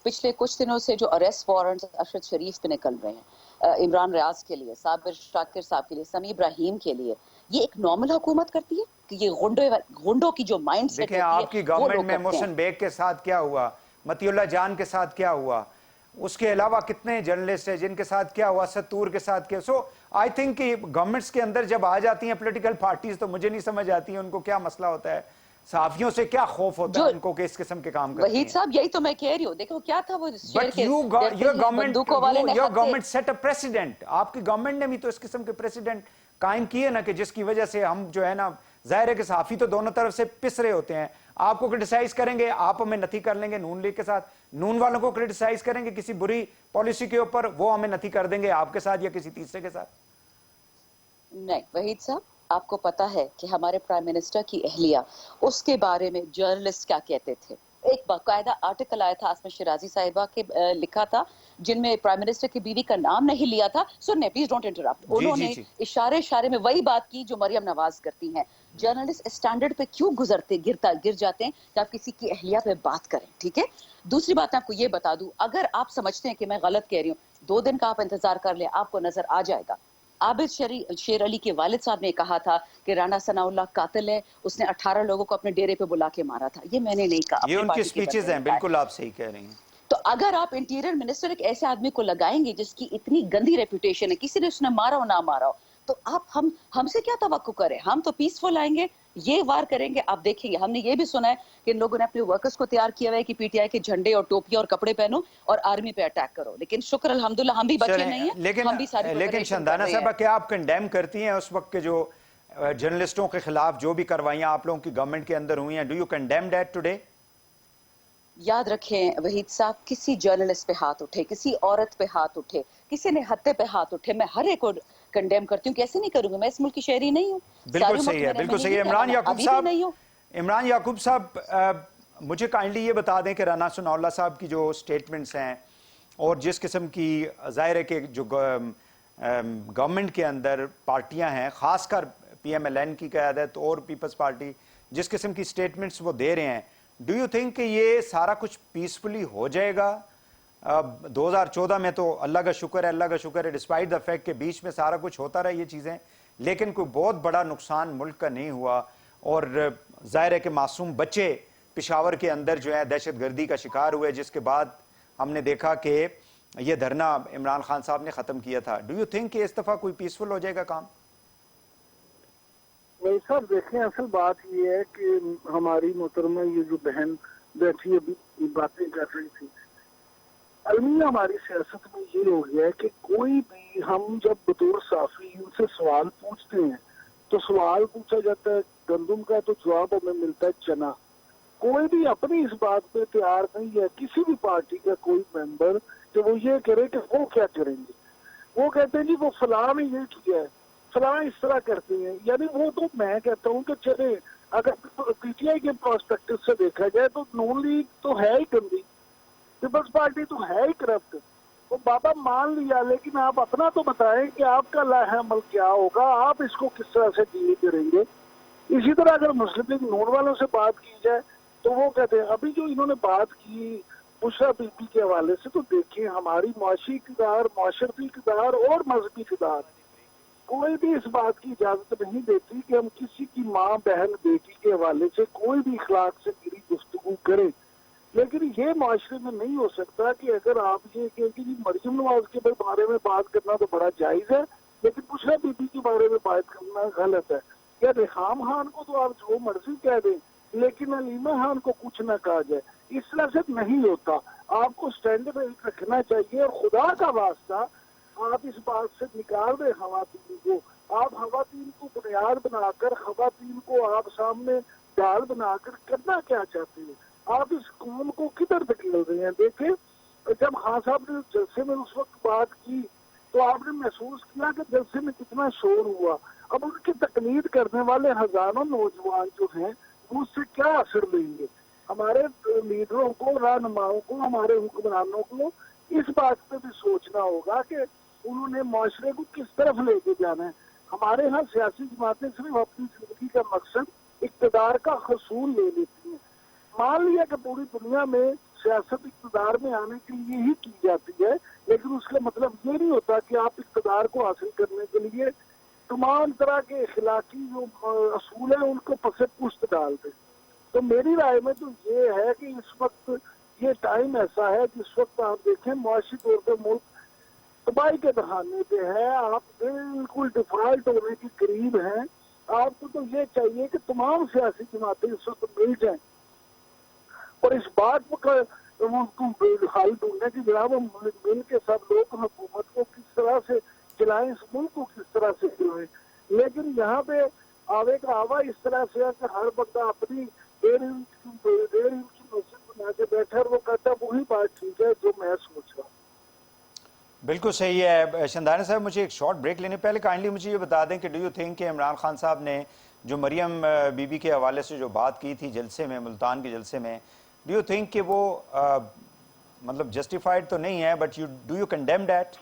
पिछले कुछ दिनों से जो अरेस्ट वारंट अरशद शरीफ पे निकल रहे हैं, इमरान रियाज के लिए, साबिर शाकिर साहब के लिए, समी इब्राहिम के लिए, ये एक नॉर्मल हुकूमत करती है कि ये गुंडों की जो माइंड सेट है? आपकी गवर्नमेंट में मोहसिन बेग के साथ क्या हुआ, मतीउल्लाह जान के साथ क्या हुआ, उसके अलावा कितने जर्नलिस्ट हैं जिनके साथ क्या हुआ, सत्तूर के साथ क्या? सो आई थिंक कि गवर्नमेंट्स के अंदर जब आ जाती हैं पॉलिटिकल पार्टीज तो मुझे नहीं समझ आती है उनको क्या मसला होता है, सहाफियों से क्या खौफ होता है उनको कि इस किस्म के काम करते हैं। वहीद साहब, यही तो मैं कह रही हूँ। देखो क्या था वो your government set a president, आपकी गवर्नमेंट ने भी तो इस किस्म के प्रेसिडेंट कायम किए ना, कि जिसकी वजह से हम जो है ना, जाहिर है कि सहाफी तो दोनों तरफ से पिस रहे होते हैं। आपको क्रिटिसाइज करेंगे, आप हमें नथी कर लेंगे नून लीग के साथ, नून वालों को क्रिटिसाइज करेंगे किसी बुरी पॉलिसी के ऊपर, वो हमें नथी कर देंगे आपके साथ या किसी तीसरे के साथ। नहीं वहीद साहब, आपको पता है कि हमारे प्राइम मिनिस्टर की अहलिया, उसके बारे में जर्नलिस्ट क्या कहते थे? एक बाकायदा आर्टिकल आया था आसमा शिराजी साहिबा के लिखा था, जिनमें प्राइम मिनिस्टर की बीवी का नाम नहीं लिया था। सुनने, प्लीज डोंट इंटरप्ट। उन्होंने इशारे में वही बात की जो मरियम नवाज करती हैं। जर्नलिस्ट स्टैंडर्ड पे क्यों गिर जाते हैं कि आप किसी की अहलिया पे बात करें, ठीक है? दूसरी बात आपको ये बता दूं, अगर आप समझते हैं कि मैं गलत कह रही हूँ, 2 दिन का आप इंतजार कर ले, आपको नजर आ जाएगा। आबिद शेर अली के वालिद साहब ने कहा था कि राना सनाउल्लाह कातिल है, उसने 18 लोगों को अपने डेरे पे बुला के मारा था। ये मैंने नहीं कहा, ये उनकी स्पीचेस हैं, बिल्कुल आप सही कह रही हैं। तो अगर आप इंटीरियर मिनिस्टर एक ऐसे आदमी को लगाएंगे जिसकी इतनी गंदी रेपुटेशन है, किसी ने उसने मारा हो ना मारा हो, تو آپ ہم سے کیا توقع کریں؟ ہم تو پیسفل آئیں گے, یہ وار کریں گے. آپ دیکھیں گے, ہم نے یہ بھی سنا ہے کہ ان لوگوں نے اپنے ورکرز کو تیار کیا ہوا ہے کہ پی ٹی آئی کے جھنڈے اور ٹوپیاں اور کپڑے پہنو اور آرمی پہ اٹیک کرو. لیکن شکر الحمدللہ ہم بھی بچے نہیں ہیں, ہم بھی ساری لیکن شندانہ صاحبہ کیا آپ کنڈیم کرتی ہیں اس وقت کے جو جرنلسٹوں کے خلاف جو بھی کروائیاں آپ لوگوں کی گورنمنٹ کے اندر ہوئی ہیں, do you condemn that today? یاد رکھیں وحید صاحب, کسی جرنلسٹ پہ ہاتھ اٹھے, کسی عورت پہ ہاتھ اٹھے, کسی نے ہتھے پہ ہاتھ اٹھے, میں ہر ایک کو کنڈیم کرتی ہوں. کیسے نہیں کروں گی؟ میں اس ملک کی شہری نہیں ہوں. بالکل صحیح ہے, بالکل صحیح ہے. عمران یعقوب صاحب, مجھے کائنڈلی یہ بتا دیں کہ رانا ثناء اللہ صاحب کی جو سٹیٹمنٹس ہیں اور جس قسم کی ظاہر ہے کہ جو گورنمنٹ کے اندر پارٹیاں ہیں, خاص کر پی ایم ایل این کی قیادت اور پیپلز پارٹی, جس قسم کی سٹیٹمنٹس وہ دے رہے ہیں, ڈو یو تھنک کہ یہ سارا کچھ پیسفلی ہو جائے گا؟ 2014 میں تو اللہ کا شکر ہے ڈسپائٹ دا فیکٹ کہ بیچ میں سارا کچھ ہوتا رہا یہ چیزیں, لیکن کوئی بہت بڑا نقصان ملک کا نہیں ہوا, اور ظاہر ہے کہ معصوم بچے پشاور کے اندر جو ہے دہشت گردی کا شکار ہوئے, جس کے بعد ہم نے دیکھا کہ یہ دھرنا عمران خان صاحب نے ختم کیا تھا. ڈو یو تھنک کہ اس دفعہ کوئی پیسفل ہو جائے گا کام؟ نہیں صاحب, دیکھیں اصل بات یہ ہے کہ ہماری محترمہ یہ جو بہن بیٹھی ابھی باتیں کر رہی تھی, المیہ ہماری سیاست میں یہ ہو گیا ہے کہ کوئی بھی ہم جب بطور صحافی ان سے سوال پوچھتے ہیں تو سوال پوچھا جاتا ہے گندم کا تو جواب ہمیں ملتا ہے چنا. کوئی بھی اپنی اس بات پہ تیار نہیں ہے, کسی بھی پارٹی کا کوئی ممبر کہ وہ یہ کرے کہ وہ کیا کریں گے. وہ کہتے ہیں جی وہ فلاں نے یہ کیا ہے, فلاں اس طرح کرتے ہیں. یعنی وہ تو میں کہتا ہوں کہ چلے اگر پی ٹی آئی کے پرسپیکٹو سے دیکھا جائے تو نون لیگ تو ہے ہی گندی, پیپلز پارٹی تو ہے ہی کرپٹ. وہ بابا مان لیا, لیکن آپ اپنا تو بتائیں کہ آپ کا لائحہ عمل کیا ہوگا, آپ اس کو کس طرح سے ڈیل کریں گے. اسی طرح اگر مسلم لیگ نون والوں سے بات کی جائے تو وہ کہتے ہیں, ابھی جو انہوں نے بات کی بشرا بی بی کے حوالے سے, تو دیکھیں ہماری معاشی اقتدار, معاشرتی اقتدار اور مذہبی اقتدار کوئی بھی اس بات کی اجازت نہیں دیتی کہ ہم کسی کی ماں بہن بیٹی کے حوالے سے کوئی بھی اخلاق سے گری گفتگو کریں. لیکن یہ معاشرے میں نہیں ہو سکتا کہ اگر آپ یہ کہیں کہ مریم نواز کے بارے میں بات کرنا تو بڑا جائز ہے, لیکن بشرا بی بی کے بارے میں بات کرنا غلط ہے. یا ریحام خان کو تو آپ جو مرضی کہہ دیں لیکن علیمہ خان کو کچھ نہ کہا جائے, اس طرح سے نہیں ہوتا. آپ کو اسٹینڈرڈ رکھنا چاہیے, اور خدا کا واسطہ آپ اس بات سے نکال دیں خواتین کو. آپ خواتین کو بنیاد بنا کر, خواتین کو آپ سامنے ڈال بنا کر کرنا کیا چاہتے ہیں؟ آپ اس قوم کو کدھر دھکیل رہے ہیں؟ دیکھیں جب خان صاحب نے جلسے میں اس وقت بات کی تو آپ نے محسوس کیا کہ جلسے میں کتنا شور ہوا. اب ان کی تقلید کرنے والے ہزاروں نوجوان جو ہیں وہ اس سے کیا اثر لیں گے؟ ہمارے لیڈروں کو, رہنماؤں کو, ہمارے حکمرانوں کو اس بات پہ بھی سوچنا ہوگا کہ انہوں نے معاشرے کو کس طرف لے کے جانا ہے. ہمارے ہاں سیاسی جماعتیں صرف اپنی زندگی کا مقصد اقتدار کا حصول لے لیتی ہیں. مان لیا کہ پوری دنیا میں سیاست اقتدار میں آنے کے لیے ہی کی جاتی ہے, لیکن اس کا مطلب یہ نہیں ہوتا کہ آپ اقتدار کو حاصل کرنے کے لیے تمام طرح کے اخلاقی جو اصول ہیں ان کو پس پشت ڈال دیں. تو میری رائے میں تو یہ ہے کہ اس وقت یہ ٹائم ایسا ہے جس وقت آپ دیکھیں معاشی طور پہ ملک تباہی کے دہانے پہ ہے, آپ بالکل ڈیفالٹ ہونے کے قریب ہیں. آپ کو تو یہ چاہیے کہ تمام سیاسی جماعتیں اس وقت مل جائیں اور اس بات پر حل ڈھونڈنے کی جناب مل کے سب لوگ حکومت کو کس طرح سے چلائیں, اس ملک کو کس طرح سے چلائیں. لیکن یہاں پہ آوے کا آوا اس طرح سے ہے کہ ہر بندہ اپنی 1.5 انچ کی مسجد بنا کے بیٹھا اور وہ کہتا ہے وہی بات ٹھیک ہے جو میں سوچ رہا ہوں. بالکل صحیح ہے. شندانہ صاحب مجھے ایک شارٹ بریک لینے پہلے کائنڈلی مجھے یہ بتا دیں کہ ڈو یو تھنک کہ عمران خان صاحب نے جو مریم بی بی کے حوالے سے جو بات کی تھی جلسے میں, ملتان کے جلسے میں, ڈو یو تھنک کہ وہ مطلب جسٹیفائڈ تو نہیں ہے, but do you condemn that?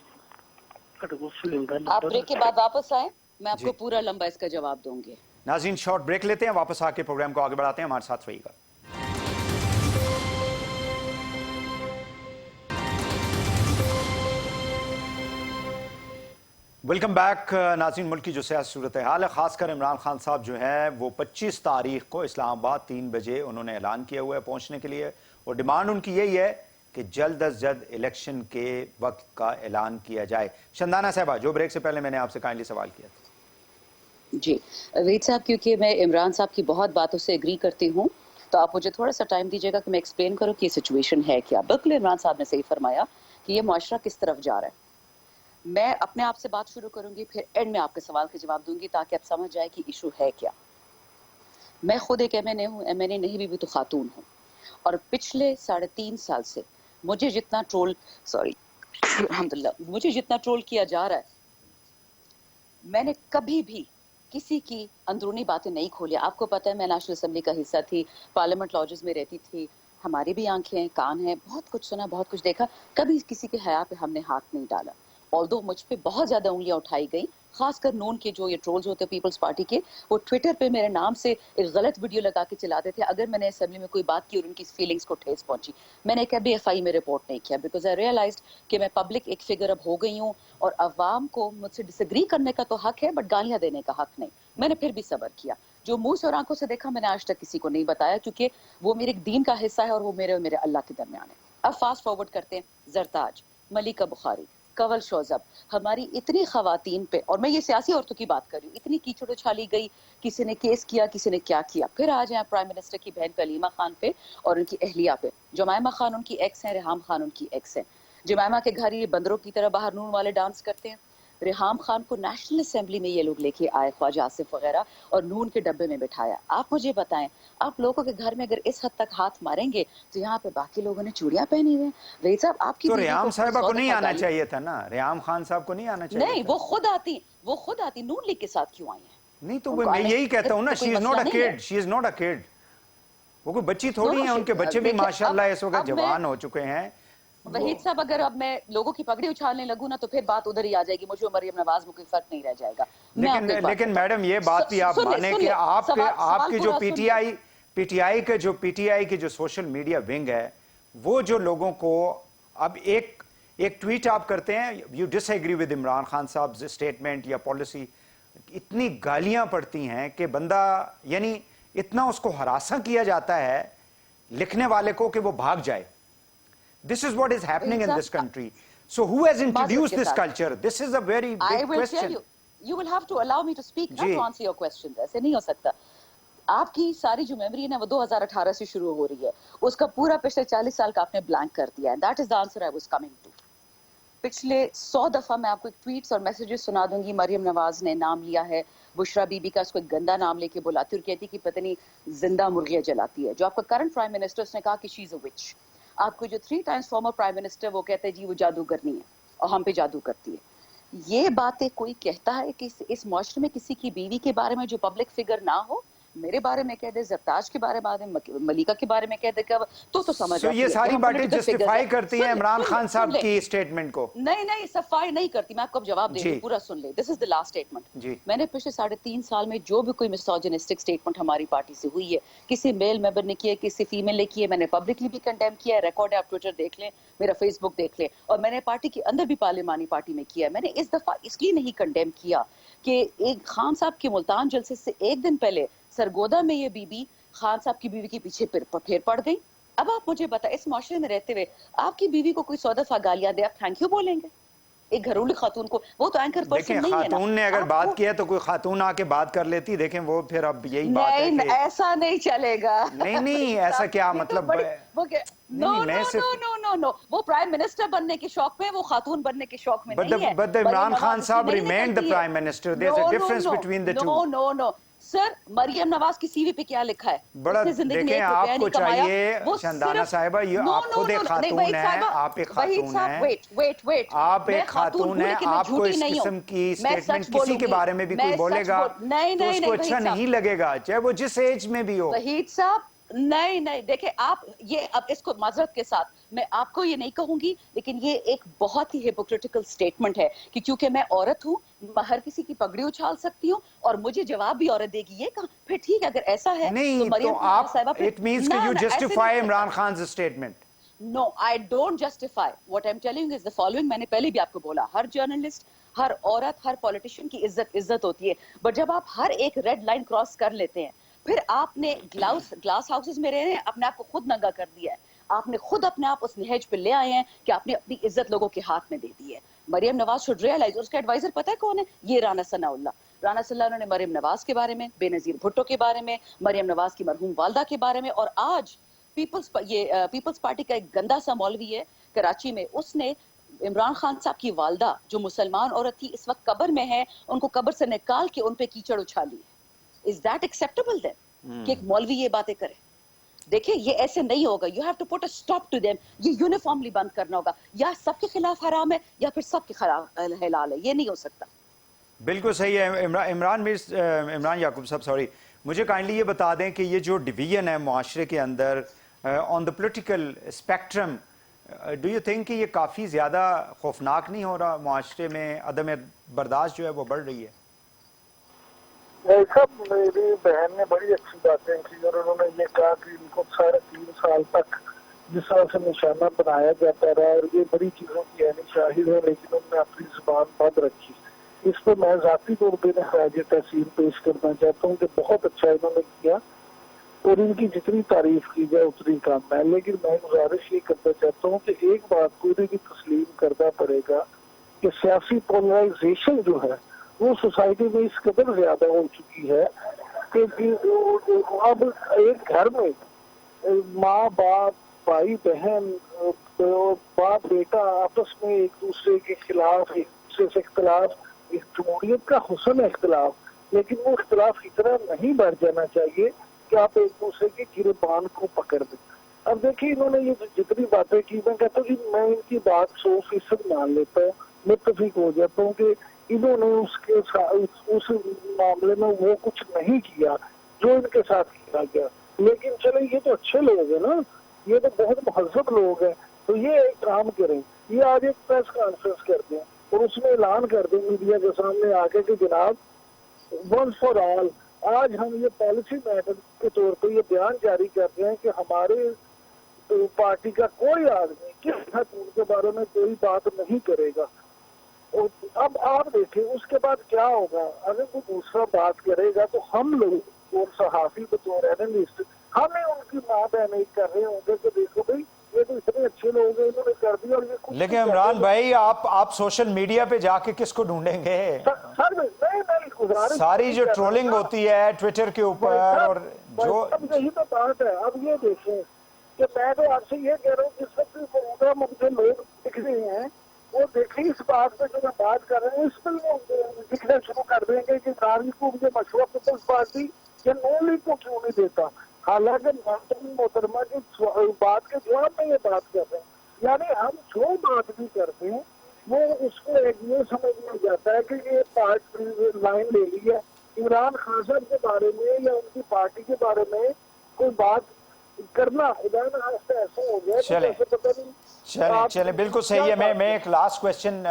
آپ بریک کے بعد واپس آئیں, میں آپ کو پورا لمبا اس کا جواب دوں گی. ناظرین شارٹ بریک لیتے ہیں, واپس آ کے پروگرام کو آگے بڑھاتے ہیں, ہمارے ساتھ رہیے گا. Welcome back. ناظرین ملک کی جو سیاسی صورتحال ہے, خاص کر عمران خان صاحب جو ہیں وہ 25 تاریخ کو اسلام آباد 3 بجے انہوں نے اعلان کیا ہوا ہے پہنچنے کے لیے, اور ڈیمانڈ ان کی یہی ہے کہ جلد از جلد الیکشن کے وقت کا اعلان کیا جائے. شندانہ صاحبہ, جو بریک سے پہلے میں نے آپ سے کائنڈلی سوال کیا تھا. جی وحید صاحب، کیونکہ میں عمران صاحب کی بہت باتوں سے اگری کرتی ہوں تو آپ مجھے تھوڑا سا ٹائم دیجیے گا کہ میں ایکسپلین کروں کہ یہ سچویشن ہے کیا. بالکل عمران صاحب نے صحیح فرمایا کہ یہ معاشرہ کس طرف جا رہا ہے. میں اپنے آپ سے بات شروع کروں گی، پھر اینڈ میں آپ کے سوال کے جواب دوں گی تاکہ آپ سمجھ جائے کہ ایشو ہے کیا. میں خود ایک ایم این اے ہوں، ایم این اے نہیں بھی تو خاتون ہوں، اور پچھلے 3.5 سال سے مجھے جتنا مجھے جتنا ٹرول کیا جا رہا ہے، میں نے کبھی بھی کسی کی اندرونی باتیں نہیں کھولی. آپ کو پتہ ہے میں نیشنل اسمبلی کا حصہ تھی، پارلیمنٹ لاجز میں رہتی تھی، ہماری بھی آنکھیں ہیں، کان ہیں، بہت کچھ سنا، بہت کچھ دیکھا. کبھی کسی کے حیا پہ ہم نے ہاتھ نہیں ڈالا. آلدو مجھ پہ بہت زیادہ انگلیاں اٹھائی گئی، خاص کر نون کے جو یہ ٹرولز ہوتے ہیں پیپلز پارٹی کے، وہ ٹویٹر پہ میرے نام سے ایک غلط ویڈیو لگا کے چلاتے تھے اگر میں نے اسمبلی میں کوئی بات کی اور ان کی فیلنگز کو ٹھیس پہنچی. میں نے کبھی ایف آئی میں رپورٹ نہیں کیا بیکاز آئی ریئلائزڈ کہ میں پبلک ایک فگر اب ہو گئی ہوں اور عوام کو مجھ سے ڈس ایگری کرنے کا تو حق ہے بٹ گالیاں دینے کا حق نہیں. میں نے پھر بھی صبر کیا. جو منہ سے اور آنکھوں سے دیکھا میں نے آج تک کسی کو نہیں بتایا کیونکہ وہ میرے دین کا حصہ ہے اور وہ میرے اللہ کے درمیان ہے. اب فاسٹ فارورڈ کرتے ہیں. زرتاج، ملیکہ بخاری، کنول شوذب، ہماری اتنی خواتین پہ، اور میں یہ سیاسی عورتوں کی بات کر رہی ہوں، اتنی کیچڑ اچھالی گئی، کسی نے کیس کیا، کسی نے کیا کیا. پھر آ جائیں پرائم منسٹر کی بہن کلیمہ خان پہ اور ان کی اہلیہ پہ. جمائمہ خان ان کی ایکس ہیں، ریحام خان ان کی ایکس ہیں. جمائمہ کے گھر یہ بندروں کی طرح باہر نون والے ڈانس کرتے ہیں. ریحام خان کو نیشنل اسمبلی میں یہ لوگ لے کے آئے، خواجہ آصف وغیرہ، اور نون کے ڈبے میں بٹھایا. آپ مجھے بتائیں، آپ لوگوں کے گھر میں اگر اس حد تک ہاتھ ماریں گے تو یہاں پہ باقی لوگوں نے چوڑیاں پہنی ہوئی ہیں. وحید صاحب آپ کی تو ریحام صاحبہ کو نہیں آنا چاہیے تھا نا، ریحام خان صاحب کو نہیں آنا چاہیے. نہیں، وہ خود آتی نون لیگ کے ساتھ کیوں آئی ہیں؟ نہیں تو میں یہی کہتا ہوں نا، شی is not a could, she is not a کڈ. وہ کوئی بچی تھوڑی ہیں، ان کے بچے بھی ماشاءاللہ اس وقت جوان ہو چکے ہیں. وحید صاحب اگر اب میں لوگوں کی پگڑی اچھالنے لگوں نا تو پھر بات ادھر ہی آ جائے گی. مجھے مریم نواز میں کوئی فرق نہیں رہ جائے گا. لیکن میڈم یہ بات بھی آپ مانیں کہ آپ کی جو پی ٹی آئی کے جو سوشل میڈیا ونگ ہے، وہ جو لوگوں کو اب ایک ٹویٹ آپ کرتے ہیں، you disagree with Imran Khan صاحب اسٹیٹمنٹ یا پالیسی، اتنی گالیاں پڑتی ہیں کہ بندہ یعنی اتنا اس کو ہراساں کیا جاتا ہے لکھنے والے کو کہ وہ بھاگ جائے. This is what is happening in this country. So who has introduced this culture? This is a very big question. I will tell you. You will have to allow me to speak, not to answer your questions. ایسے نہیں ہو سکتا. آپ کی ساری جو memory ہے نا وہ 2018 سے شروع ہو رہی ہے. اس کا پورا پچھلے 40 سال کا آپ نے بلانک کر دیا ہے. That is the answer I was coming to. پچھلے 100 دفعہ میں آپ کو ٹویٹس اور میسیجز سنا دوں گی. مریم نواز نے نام لیا ہے بشرا بی بی کا، اس کو ایک گندا نام لے کے بلاتی اور کہتی کہ پتہ نہیں زندہ مرغیاں جلاتی ہے. جو آپ کا کرنٹ پرائم منسٹر، اس نے کہا کہ شی از اے وچ. آپ کو جو 3 ٹائمز فارمر پرائم منسٹر وہ کہتے ہیں جی وہ جادوگرنی ہے اور ہم پہ جادو کرتی ہے. یہ باتیں کوئی کہتا ہے کہ اس معاشرے میں کسی کی بیوی کے بارے میں جو پبلک فگر نہ ہو، میرے بارے میں کہہ دے، زرتاج کے بارے میں، ملیکہ کے بارے میں کہہ دے تو سمجھ آتی ہے. یہ ساری باتیں جسٹیفائی کرتی ہیں عمران خان صاحب کی اسٹیٹمنٹ کو؟ نہیں صفائی نہیں کرتی. میں آپ کو اب جواب دے دوں، پورا سن لے. دس از دی لاسٹ اسٹیٹمنٹ. میں نے پچھلے 3.5 سال میں جو بھی کوئی مسوجنسٹک اسٹیٹمنٹ ہماری پارٹی سے ہوئی ہے، کسی میل ممبر نے کی ہے، کسی فیمیل نے کی ہے، میں نے پبلکلی بھی کنڈیم کیا ہے. ریکارڈ ہے، آپ ٹویٹر دیکھ لیں، میرا فیس بک دیکھ لیں. اور میں نے پارٹی کے اندر بھی پارلیمانی پارٹی میں کیا ہے. میں نے اس دفعہ اس لیے نہیں کنڈیم کیا کہ ایک خان صاحب کے ملتان جلسے سے ایک دن پہلے سرگودا میں یہ بی بی خان صاحب کی بیوی کے پیچھے پھر پڑ گئی. اب آپ مجھے بتا، اس معاشرے میں رہتے ہوئے آپ کی بیوی کو کوئی 100 دفعہ گالیاں دے، آپ تھینک یو بولیں گے؟ ایک گھریلو خاتون کو، وہ تو اینکر پرسن نہیں ہے نا. خاتون نے اگر بات کی ہے تو کوئی خاتون آ کے بات کر لیتی. دیکھیں وہ پھر اب یہی بات ہے کہ ایسا نہیں چلے گا. نہیں ایسا کیا مطلب؟ نو وہ پرائم منسٹر بننے کے شوق میں، وہ خاتون بننے کے شوق میں نہیں ہے. But عمران خان صاحب remained the prime minister. There's a difference between the two. No. سر، مریم نواز کی سی وی پہ کیا لکھا ہے؟ بڑا دیکھیں، آپ کو چاہیے شندانہ صاحبہ، یہ آپ خود ایک خاتون ہیں، آپ ایک خاتون ہیں، آپ ایک خاتون ہیں. آپ کو اس قسم کی اسٹیٹمنٹ کسی کے بارے میں بھی کوئی بولے گا تو اس کو اچھا نہیں لگے گا، چاہے وہ جس ایج میں بھی ہو. وحید صاحب نہیں دیکھیں آپ یہ اب اس کو معذرت کے ساتھ میں آپ کو یہ نہیں کہوں گی، لیکن یہ ایک بہت ہی ہپوکریٹیکل سٹیٹمنٹ ہے کہ کیونکہ میں عورت ہوں میں ہر کسی کی پگڑی اچھال سکتی ہوں اور مجھے جواب بھی عورت دے گی. یہ کہاں پھر ٹھیک ہے اگر ایسا ہے نہیں تو آپ اٹ مینس کہ یو جسٹیفائی عمران خان's statement. No, I don't justify. What I'm telling you is the following. میں نے پہلے بھی آپ کو بولا، ہر جرنلسٹ، ہر عورت، ہر پولیٹیشین کی عزت ہوتی ہے، بٹ جب آپ ہر ایک ریڈ لائن کراس کر لیتے ہیں، پھر آپ نے گلاس ہاؤسز میں رہ رہے ہیں، اپنے آپ کو خود ننگا کر دیا ہے. آپ نے خود اپنے آپ اس نہج پہ لے آئے ہیں کہ آپ نے اپنی عزت لوگوں کے ہاتھ میں دے دی ہے. मरियम नवाज शुड रियलाइज, उसका एडवाइजर पता है कौन है? ये राना सनाउल्लाह। राना सनाउल्लाह ने मरियम नवाज के बारे में, बेनजीर भुट्टो के बारे में, मरियम नवाज की मरहूम वालदा के बारे में, और आज पीपल्स पार्टी का एक गंदा सा मौलवी है कराची में, उसने इमरान खान साहब की वालदा जो मुसलमान औरत थी इस वक्त कब्र में है, उनको कब्र से निकाल के उन पे कीचड़ उछाली। इज दैट एक्सेप्टेबल देन कि एक मौलवी ये बातें करे? देखिए ये ऐसे नहीं होगा, you have to put a stop to them. ये यूनिफॉर्मली बंद करना होगा, या सबके खिलाफ हराम है या फिर सबके खिलाफ हलाल है, ये नहीं हो सकता। बिल्कुल सही है। इमरान याकूब साहब, सॉरी, मुझे काइंडली ये बता दें कि ये जो डिवीजन है मुआशरे के अंदर on the political spectrum, do you think कि ये काफ़ी ज़्यादा खौफनाक नहीं हो रहा? मुआशरे में अदम बर्दाश्त जो है वो बढ़ रही है। सब मेरी बहन ने बड़ी अच्छी बातें की और उन्होंने ये कहा कि इनको 3.5 साल तक जिस तरह से निशाना बनाया जाता रहा और ये बड़ी चीज़ों की यानी शाहिद है, लेकिन उन्होंने अपनी जुबान बंद रखी। इस पर मैं ज़ाती तौर पर खराज तहसीन पेश करना चाहता हूँ कि बहुत अच्छा इन्होंने किया और इनकी जितनी तारीफ की जाए उतनी कम है। लेकिन मैं गुजारिश ये करना चाहता हूँ कि एक बात को इन्हें भी तस्लीम करना पड़ेगा कि सियासी पोलराइजेशन जो है वो सोसाइटी में इस कदर ज्यादा हो चुकी है कि अब एक घर में माँ बाप, भाई बहन, बाप बेटा आपस में एक दूसरे के खिलाफ, एक दूसरे से इख्तलाफ, एक जमहूरियत का हुस्न है इख्तलाफ, लेकिन वो इख्तलाफ इतना नहीं बढ़ जाना चाहिए कि आप एक दूसरे के गिरबान को पकड़ दें। अब देखिए इन्होंने ये जितनी बातें की, मैं कहता हूँ कि मैं इनकी बात 100% मान लेता हूँ, मुत्तफिक हो जाता हूँ कि इन्होंने उस मामले में वो कुछ नहीं किया जो इनके साथ किया गया। लेकिन चले ये तो अच्छे लोग हैं ना, ये तो बहुत महजब लोग हैं, तो ये एक काम करें, ये आज एक प्रेस कॉन्फ्रेंस कर दें और उसमें ऐलान कर दें मीडिया के सामने आके कि जनाब वंस फॉर ऑल आज हम ये पॉलिसी मैटर के तौर पे ये बयान जारी कर रहे हैं कि हमारे पार्टी का कोई आदमी किस हद उनके बारे में कोई बात नहीं करेगा। और अब आप देखें उसके बाद क्या होगा, अगर कोई दूसरा बात करेगा तो हम लोग और सहाफी बतौर एनालिस्ट हमें उनकी माँ बहन कर रहे होंगे कि देखो भाई ये तो इतने अच्छे लोग हैं, इन्होंने कर दिया और ये कुछ। लेकिन इमरान भाई आप सोशल मीडिया पे जाके किसको ढूंढेंगे? सर मैं सारी जो ट्रोलिंग होती है ट्विटर के ऊपर और जो यही तो बात है। अब ये देखें कि मैं तो आपसे ये कह रहा हूँ जिस वक्त मुझे लोग दिख रहे हैं वो देखें इस बात पे जो मैं बात कर रहा हूँ इस पर वो दिखना शुरू कर देंगे कि नारी को मुझे मशवरा पीपल्स पार्टी या नॉन लीग को क्यों नहीं देता, हालांकि मोहतरमा की बात के जवाब में ये बात कर रहे हैं। यानी हम जो बात भी करते हैं वो उसको एक ये समझ में जाता है कि ये पार्टी लाइन ले ली है इमरान खान साहब के बारे में या उनकी पार्टी के बारे में कोई बात करना खुदा ना ऐसा हो गया। चले बिल्कुल सही है। मैं एक लास्ट क्वेश्चन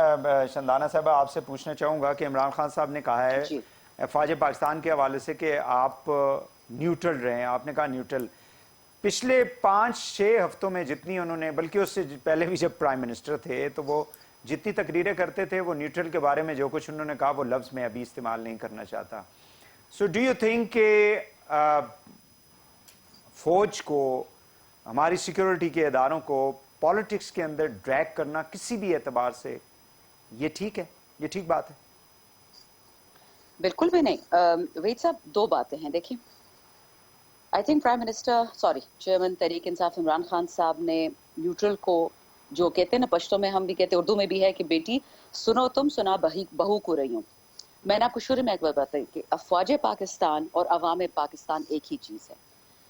शंदाना साहब आपसे पूछना चाहूँगा कि इमरान खान साहब ने कहा है अफवाज पाकिस्तान के हवाले से कि आप न्यूट्रल रहे हैं, आपने कहा न्यूट्रल। पिछले 5-6 हफ्तों में जितनी उन्होंने, बल्कि उससे पहले भी जब प्राइम मिनिस्टर थे तो वो जितनी तकरीरें करते थे वो न्यूट्रल के बारे में जो कुछ उन्होंने कहा वो लफ्ज़ में अभी इस्तेमाल नहीं करना चाहता। सो डू यू थिंक के फौज को, हमारी सिक्योरिटी के इदारों को पॉलिटिक्स के अंदर ड्रैग करना किसी भी एतबार से ये ठीक है, ये ठीक बात है? बिल्कुल भी नहीं। वहीद साहब, दो बातें हैं। देखिए, I think prime minister chairman Tehreek Insaf Imran Khan साहब ने न्यूट्रल को, जो कहते हैं ना पश्तो में हम भी कहते हैं, उर्दू में भी है कि बेटी सुनो तुम सुना बहू को रही हूँ। मैंने आपको शुरू में एक बार बताई कि अफवाज पाकिस्तान और अवाम पाकिस्तान एक ही चीज़ है।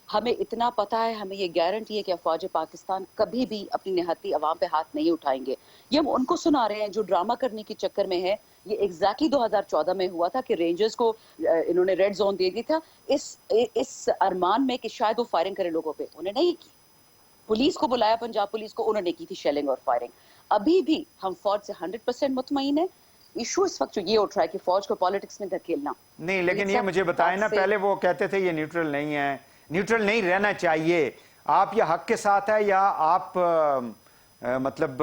हमें इतना पता है, हमें ये गारंटी है कि अफवाज पाकिस्तान कभी भी अपनी निहत्ती अवाम पे हाथ नहीं उठाएंगे। ये हम उनको सुना रहे हैं जो ड्रामा करने के चक्कर में है। ये एग्जैक्टली 2014 में हुआ था कि रेंजर्स को इन्होंने रेड जोन दे दिया था इस अरमान में कि शायद वो फायरिंग करे लोगों पे, उन्हें नहीं की। पुलिस को बुलाया, पंजाब पुलिस को, उन्होंने की थी शेलिंग और फायरिंग। अभी भी हम फौज से 100% मुतमईन है। इशू इस वक्त जो ये उठ रहा है कि फौज को पॉलिटिक्स में धकेलना नहीं, लेकिन ये मुझे बताए ना, पहले वो कहते थे ये न्यूट्रल नहीं है, न्यूट्रल नहीं रहना चाहिए। आप या हक के साथ है या आप मतलब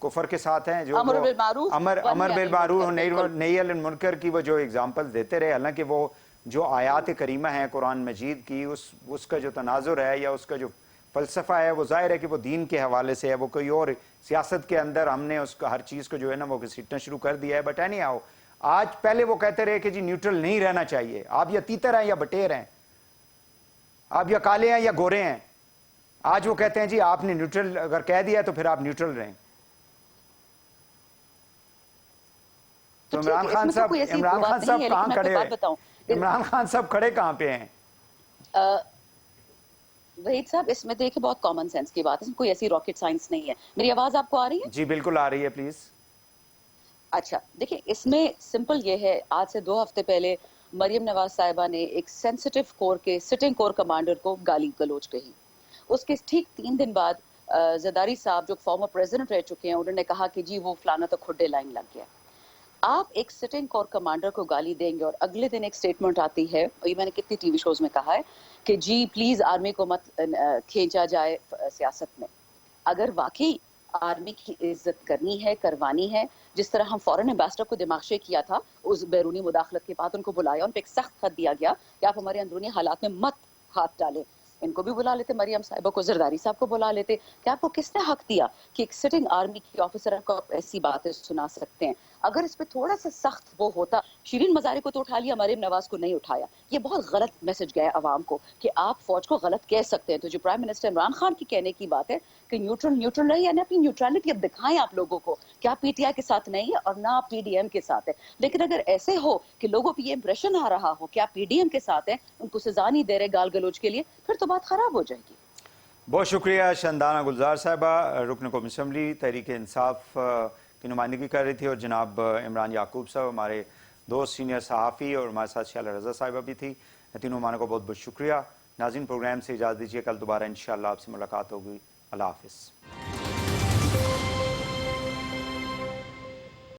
कुफर के साथ हैं? जो अमर बिल मारूफ नही अनिल मुनकर की वो जो एग्जांपल देते रहे, हालांकि वो जो आयात करीमा है कुरान मजीद की उसका जो तनाजुर है या उसका जो फ़लसफ़ा है वो ज़ाहिर है कि वो दीन के हवाले से है, वो कोई और सियासत के अंदर हमने उसको हर चीज़ को जो है ना वो घसीटना शुरू कर दिया है। बट एनी हाउ, आज पहले वो कहते रहे कि जी न्यूट्रल नहीं रहना चाहिए, आप या तीतर हैं या बटेर हैं, आप या काले हैं या गोरे हैं। आज वो कहते हैं जी आपने न्यूट्रल अगर कह दिया तो फिर आप न्यूट्रल रहें। तो इमरान खान साहब कहाँ खड़े हैं? इमरान खान साहब खड़े कहाँ पे हैं? वहीद साहब, इसमें देखिए बहुत कॉमन सेंस की बात है, इसमें कोई ऐसी रॉकेट साइंस नहीं है। मेरी आवाज आपको आ रही है? जी बिल्कुल आ रही है, प्लीज। अच्छा देखिए, इसमें सिंपल ये है, आज से 2 हफ्ते पहले मरियम नवाज साहिबा ने एक सेंसिटिव कोर के सिटिंग कोर कमांडर को गाली गलौज कही। उसके ठीक 3 दिन बाद जरदारी साहब जो फॉर्मर प्रेसिडेंट रह चुके हैं, उन्होंने कहा कि जी वो फलाना तो खुड्डे लाइन लग गया। आप एक सिटिंग कोर कमांडर को गाली देंगे और अगले दिन एक स्टेटमेंट आती है, और ये मैंने कितनी टीवी शोज में कहा है कि जी प्लीज आर्मी को मत खींचा जाए सियासत में। अगर वाकई आर्मी की इज्जत करनी है, करवानी है, जिस तरह हम फॉरेन एम्बेसडर को दिमागशे किया था, उस बैरूनी मुदाखलत के बाद उनको बुलाया, उन पर एक सख्त खत दिया गया कि आप हमारे अंदरूनी हालात में मत हाथ डालें। इनको भी बुला लेते, मरियम साहिबा को, जरदारी साहब को बुला लेते। क्या आपको किसने हक दिया कि एक सिटिंग आर्मी की ऑफिसर को आप ऐसी बातें सुना सकते हैं? अगर इस पे थोड़ा सा सख्त वो होता, शिरीन मजारी को तो उठा लिया, मरियम नवाज को नहीं उठाया। ये बहुत गलत मैसेज गया अवाम को कि आप फौज को गलत कह सकते हैं। तो जो प्राइम मिनिस्टर इमरान खान की कहने की बात है कि न्यूट्रल रहे, यानी अपनी न्यूट्रलिटी अब दिखाएं आप लोगों को कि आप पीटीआई के साथ नहीं है और ना आप पीडीएम के साथ है। लेकिन अगर ऐसे हो कि लोगों को ये इंप्रेशन आ रहा हो कि आप पीडीएम के साथ हैं, उनको सजा नहीं दे रहे गाल गलोच के लिए, फिर तो बात खराब हो जाएगी। बहुत शुक्रिया शंदाना गुलजार साहिबा, रुकन कौमी असम्बली तहरीक इंसाफ की नुमाइंदगी कर रही थी, और जनाब इमरान याकूब साहब हमारे 2 सीनियर सहाफ़ी, और हमारे साथ शाला रज़ा साहिबा भी थी। तीनों मानों को बहुत बहुत शुक्रिया। नाज़रीन, प्रोग्राम से इजाज़त दीजिए, कल दोबारा इंशाअल्लाह आपसे मुलाकात होगी। अल्लाह हाफ़िज़।